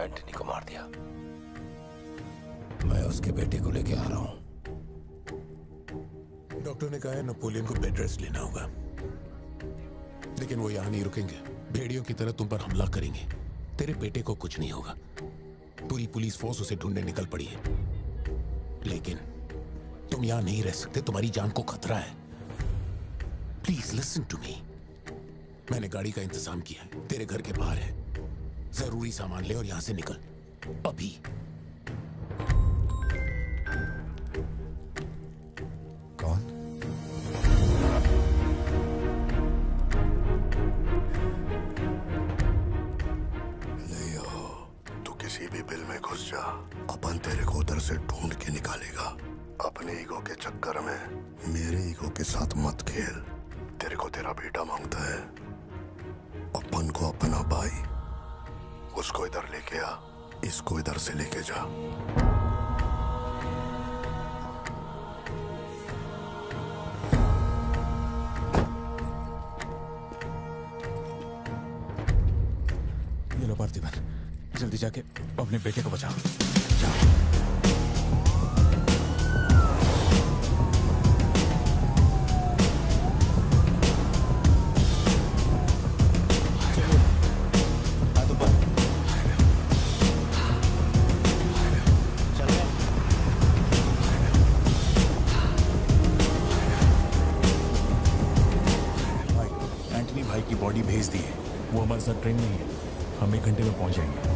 एंटनी को मार दिया। मैं उसके बेटे को लेके आ रहा हूं। डॉक्टर ने कहा है नेपोलियन को बेड रेस्ट लेना होगा, लेकिन वो यहां नहीं रुकेंगे। भेड़ियों की तरह तुम पर हमला करेंगे। तेरे बेटे को कुछ नहीं होगा। पूरी पुलिस फोर्स उसे ढूंढने निकल पड़ी है, लेकिन तुम यहां नहीं रह सकते। तुम्हारी जान को खतरा है। Please listen to me. मैंने गाड़ी का इंतजाम किया है, तेरे घर के बाहर है। जरूरी सामान ले और यहां से निकल अभी। कौन? लियो, तू किसी भी बिल में घुस जा, अपन तेरे को उधर से ढूंढ के निकालेगा। अपने ईगो के चक्कर में मेरे ईगो के साथ मत खेल। तेरे को तेरा बेटा मांगता है, अपन को अपना भाई। उसको इधर लेके आ, इसको इधर से लेके जा। ये लो पार्थिवन, जल्दी जाके अपने बेटे को बचाओ। जाओ। बॉडी भेज दी है। वो हमारे साथ ट्रेन नहीं है। हम 1 घंटे में पहुंच जाएंगे।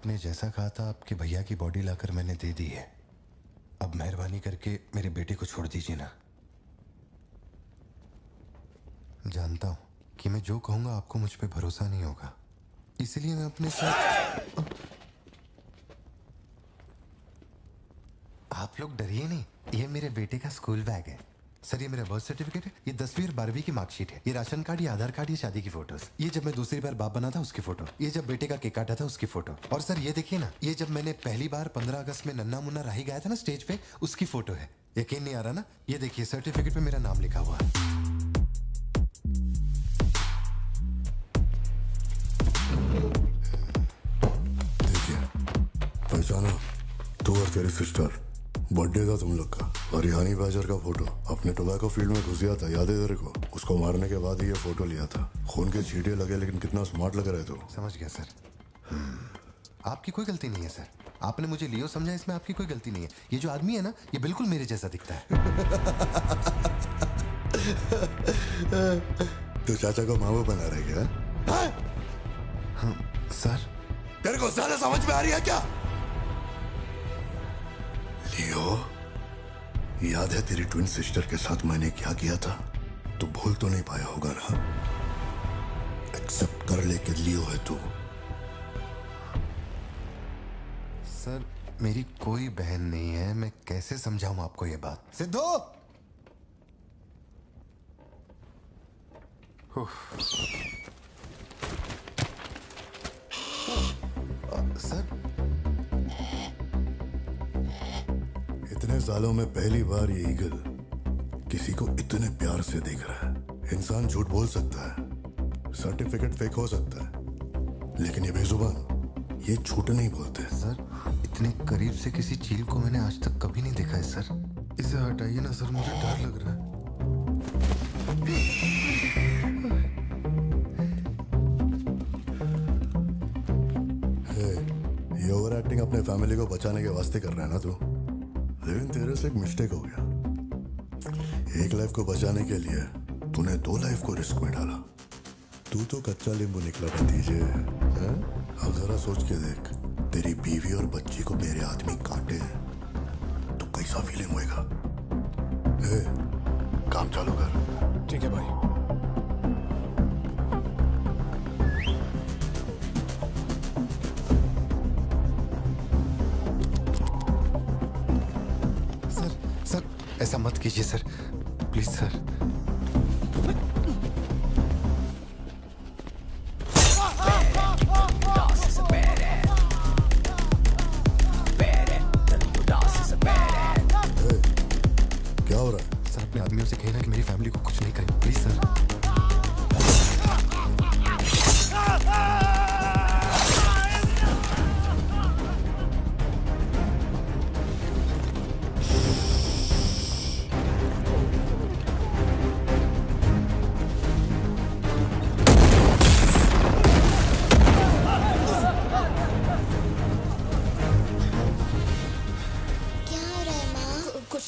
आपने जैसा कहा था आपके भैया की बॉडी लाकर मैंने दे दी है। अब मेहरबानी करके मेरे बेटे को छोड़ दीजिए ना। जानता हूं कि मैं जो कहूंगा आपको मुझ पे भरोसा नहीं होगा, इसलिए मैं अपने साथ। आप लोग डरिए नहीं, ये मेरे बेटे का स्कूल बैग है। सर ये मेरा बर्थ सर्टिफिकेट है, ये 10वीं और 12वीं की मार्कशीट है, ये राशन कार्ड, ये आधार कार्ड, ये शादी की फोटोज, ये जब मैं दूसरी बार बाप बना था उसकी फोटो, ये जब बेटे का केक काटा था उसकी फोटो, और सर ये देखिए ना, ये जब मैंने पहली बार 15 अगस्त में नन्ना मुन्ना राही गाया था ना स्टेज पे, उसकी फोटो है। यकीन नहीं आ रहा ना? ये देखिए सर्टिफिकेट पे मेरा नाम लिखा हुआ है। देखिए पहचाना, तू और तेरी सिस्टर, बर्थडे था तुम लोग का, और रिहानी बाजार का फोटो। अपने टोबैको फील्ड में घुस गया था, याद है तेरे को? उसको मारने के बाद ही ये फोटो लिया था। खून के छींटे लगे लेकिन कितना स्मार्ट लग रहे थे। समझ गया सर। आपकी कोई गलती नहीं है सर, आपने मुझे लियो समझा, इसमें आपकी कोई गलती नहीं है। ये जो आदमी है ना, ये बिल्कुल मेरे जैसा दिखता है। तो चाचा को मामा बना रहे क्या? हाँ सर। तेरे को ज्यादा समझ में आ रही है क्या? लियो, याद है तेरी ट्विन सिस्टर के साथ मैंने क्या किया था? तू भूल तो नहीं पाया होगा ना? एक्सेप्ट कर ले कि लियो है तू। सर मेरी कोई बहन नहीं है, मैं कैसे समझाऊं आपको ये बात? सिद्धू! सर इतने सालों में पहली बार ये ईगल किसी को इतने प्यार से देख रहा है। इंसान झूठ बोल सकता है, सर्टिफिकेट फेक हो सकता है, लेकिन ये बेजुबान, ये झूठ नहीं बोलते। सर इतने करीब से किसी चील को मैंने आज तक कभी नहीं देखा है सर। इसे हटाइए ना सर, मुझे डर लग रहा है। ये ओवर एक्टिंग अपने फैमिली को बचाने के वास्ते कर रहा है ना तू, लेकिन तेरे से एक मिस्टेक हो गया। एक लाइफ को बचाने के लिए तूने 2 लाइफ को रिस्क में डाला। तू तो कच्चा नींबू निकला भतीजे। अब जरा सोच के देख, तेरी बीवी और बच्ची को मेरे आदमी काटे तो कैसा फीलिंग होएगा? काम चालू कर। ठीक है भाई। ऐसा मत कीजिए सर, प्लीज सर। क्या हो रहा है? सर अपने आदमियों से कहना कि मेरी फैमिली को कुछ नहीं करें, प्लीज सर।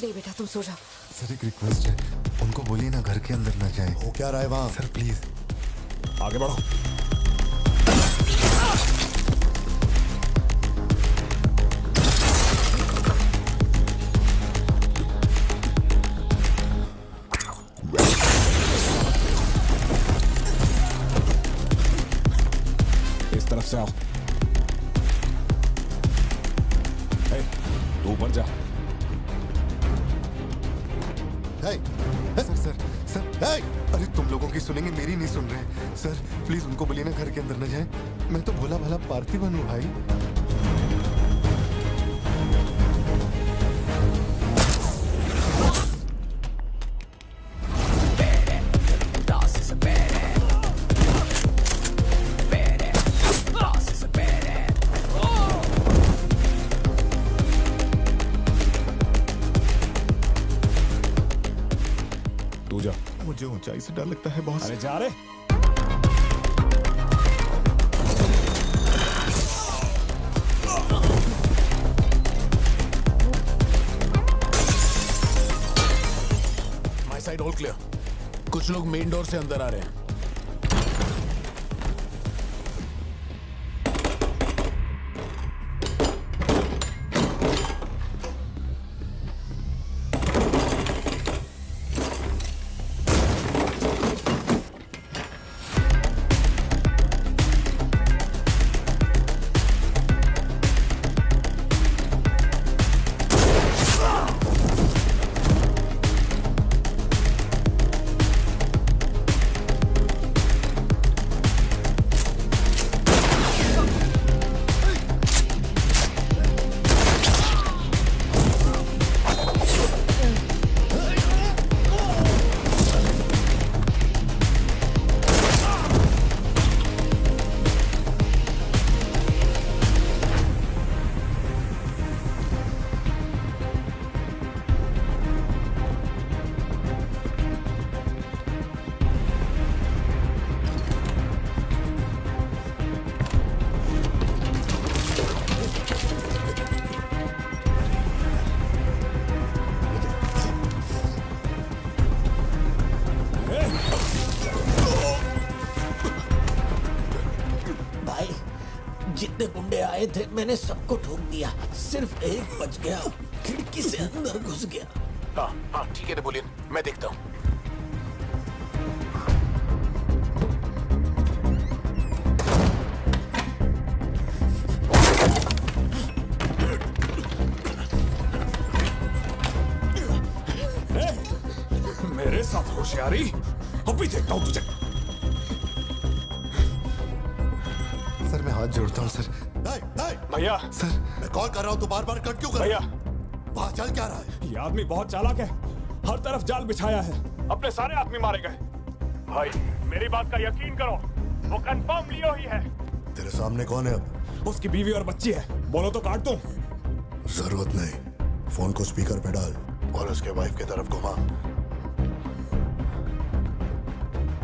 नहीं बेटा, तुम सो जाओ। सर एक रिक्वेस्ट है, उनको बोलिए ना घर के अंदर ना जाए। हो क्या रहा है वहां? सर प्लीज आगे बढ़ो। इस तरफ से आओ। तू ऊपर जा। सर सर सर अरे तुम लोगों की सुनेंगे, मेरी नहीं सुन रहे। सर प्लीज उनको बोलिए ना घर के अंदर न जाए। मैं तो भोला भाला पार्थिवन हूँ भाई। मुझे ऊंचाई से डर लगता है बॉस। अरे जा रे। My side all clear. कुछ लोग मेन डोर से अंदर आ रहे हैं। गुंडे आए थे, मैंने सबको ठोक दिया, सिर्फ एक बच गया, खिड़की से अंदर घुस गया। हाँ हाँ ठीक है नेपोलियन, मैं देखता हूँ। मेरे साथ होशियारी, अभी देखता हूँ तुझे। सर मैं हाथ जोड़ता हूँ सर। भैया सर मैं कॉल कर रहा हूँ, तू बार बार कट क्यों कर भैया, वहाँ चल क्या रहा है? ये आदमी बहुत चालाक है, हर तरफ जाल बिछाया है, अपने सारे आदमी मारे गए। भाई मेरी बात का यकीन करो, वो कंफर्म लियो ही है। तेरे सामने कौन है अब? उसकी बीवी और बच्ची है, बोलो तो काट दूं। जरूरत नहीं, फोन को स्पीकर पे डाल और उसके वाइफ की तरफ घुमा।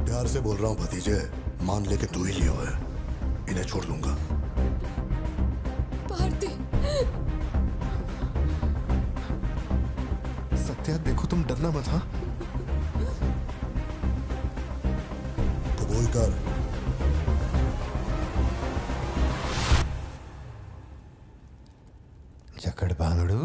प्यार से बोल रहा हूँ भतीजे, मान ले कि तू ही लियो है, इन्हें छोड़ दूंगा। भारती, सत्या देखो तुम डरना मत। हाँ कबूल कर। जकड़ बांगड़ू।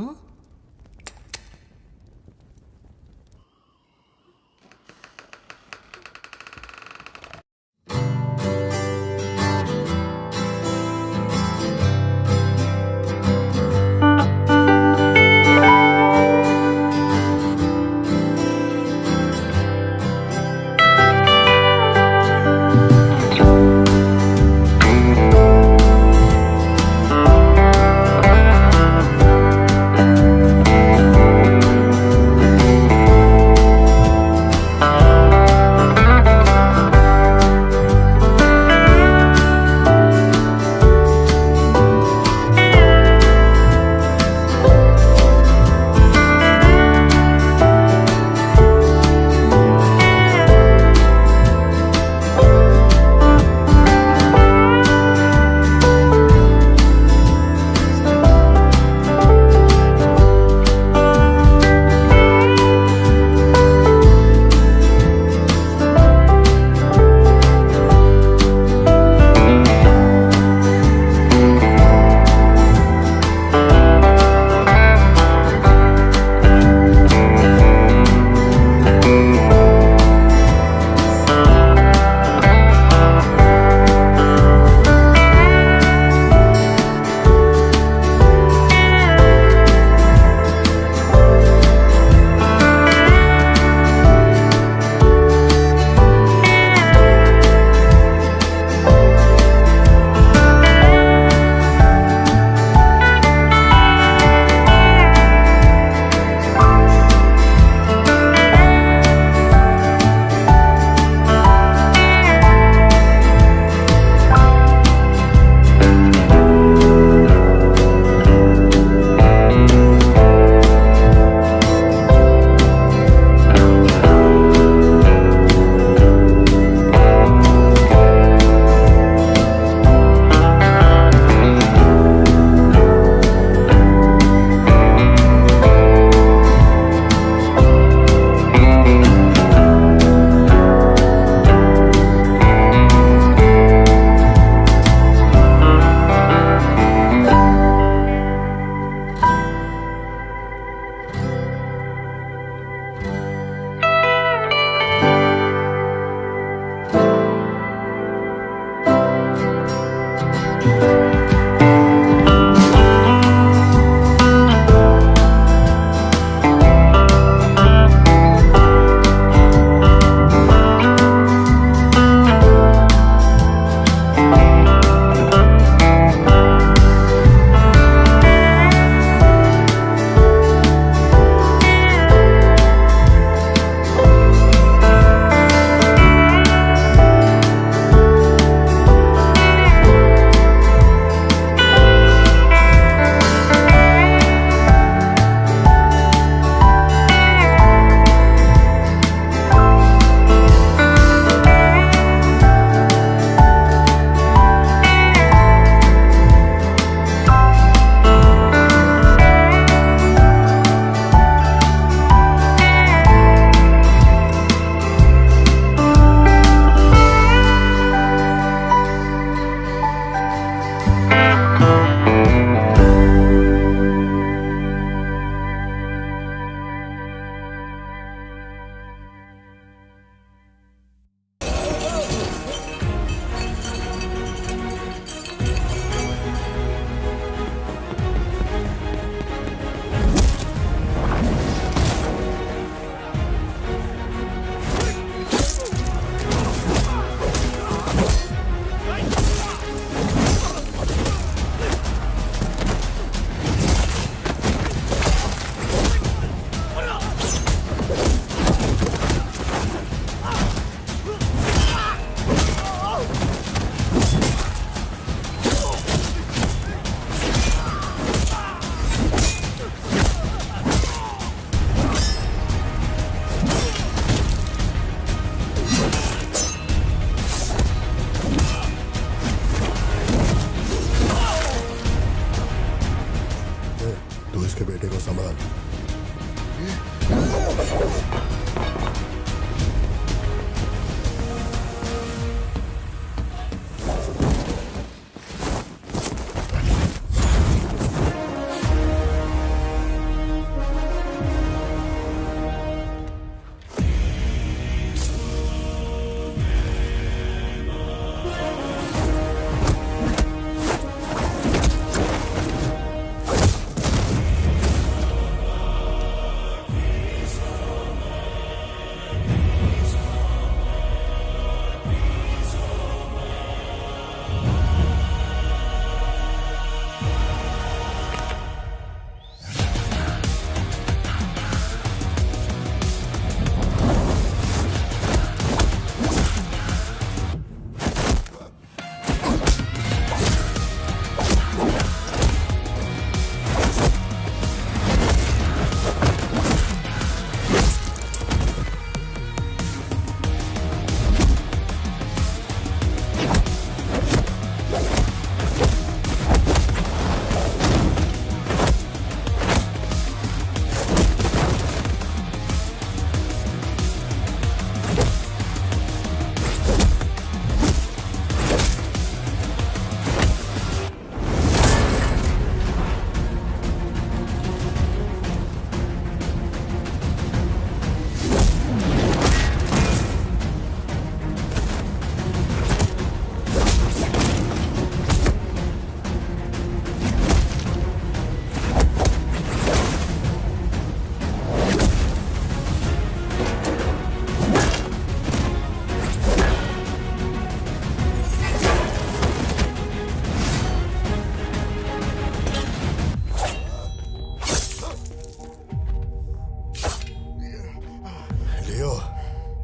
उसके बेटे को संभाल।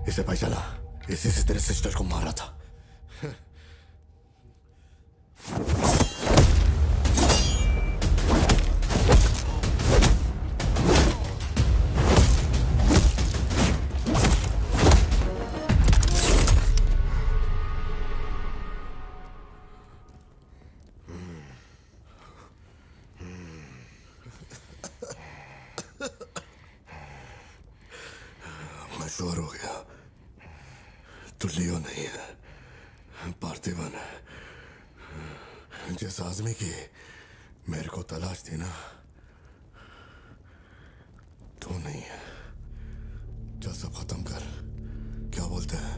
इसे पहचाना, इसी से तेरे सिस्टर को मारा था। मैं श्योर हो गया तो लियो नहीं है, पार्थिवन है। जिस आदमी की मेरे को तलाश थी ना, तू नहीं है। चल सब खत्म कर, क्या बोलते हैं?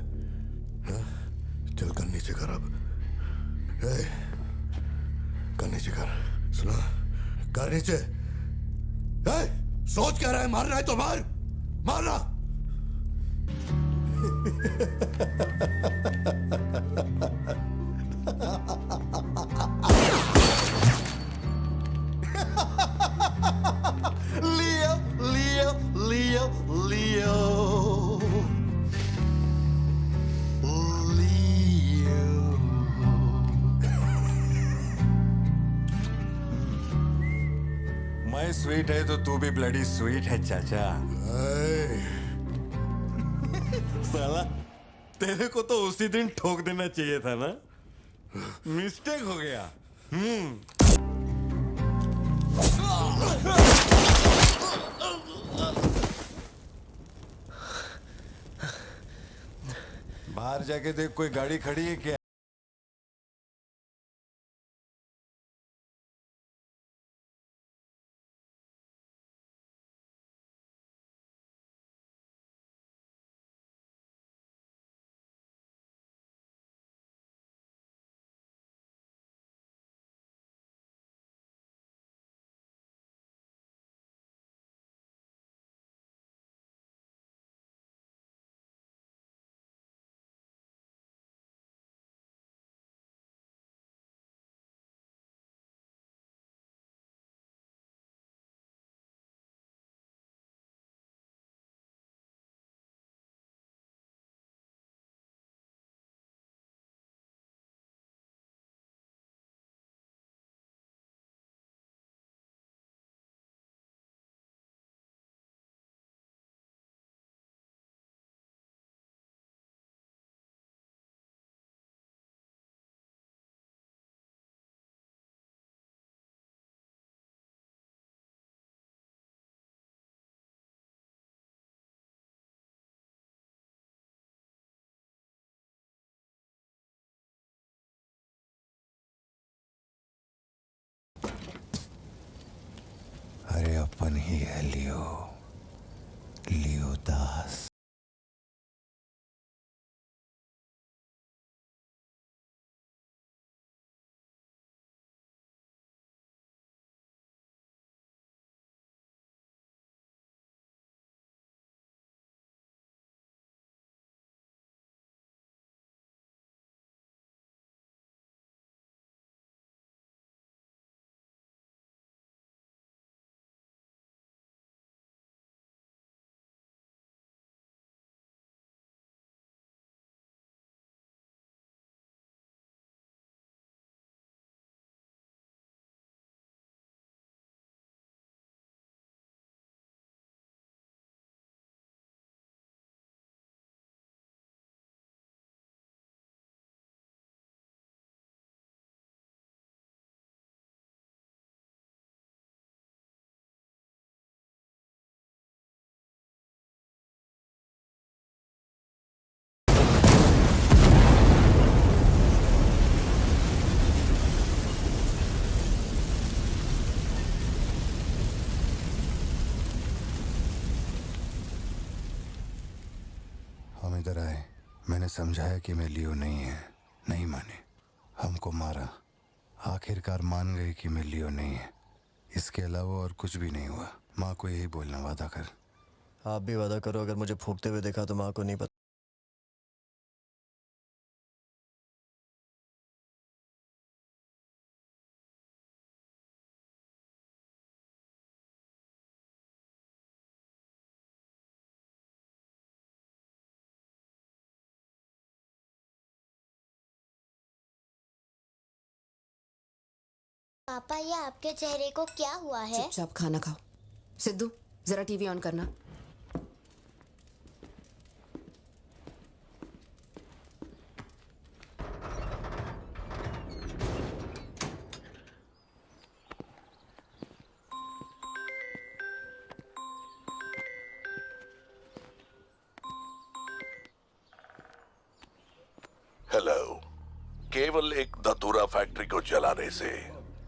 हाँ? चल कर नीचे कर अब। कर नीचे कर, सुना? कर नीचे। सोच क्या रहा है? मारना है तो मार, मारना। Leo, Leo, Leo, Leo. मैं स्वीट है तो तू भी ब्लडी स्वीट है चाचा। साला तेरे को तो उसी दिन ठोक देना चाहिए था ना, मिस्टेक हो गया। बाहर जाके देख कोई गाड़ी खड़ी है क्या? अपन ही है लियो, लियो दास। हम इधर आए, मैंने समझाया कि मैं लियो नहीं है, नहीं माने, हमको मारा। आखिरकार मान गए कि मैं लियो नहीं है। इसके अलावा और कुछ भी नहीं हुआ। माँ को यही बोलना, वादा कर। आप भी वादा करो, अगर मुझे फूंकते हुए देखा तो माँ को नहीं पता। पापा, ये आपके चेहरे को क्या हुआ है? चुपचाप खाना खाओ। सिद्धू, जरा टीवी ऑन करना। हेलो। केवल एक धतूरा फैक्ट्री को जलाने से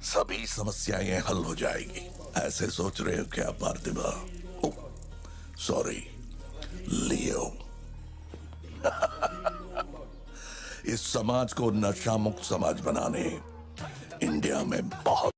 सभी समस्याएं हल हो जाएगी, ऐसे सोच रहे हो क्या पार्थिवा? सॉरी लियो। इस समाज को नशा मुक्त समाज बनाने इंडिया में बहुत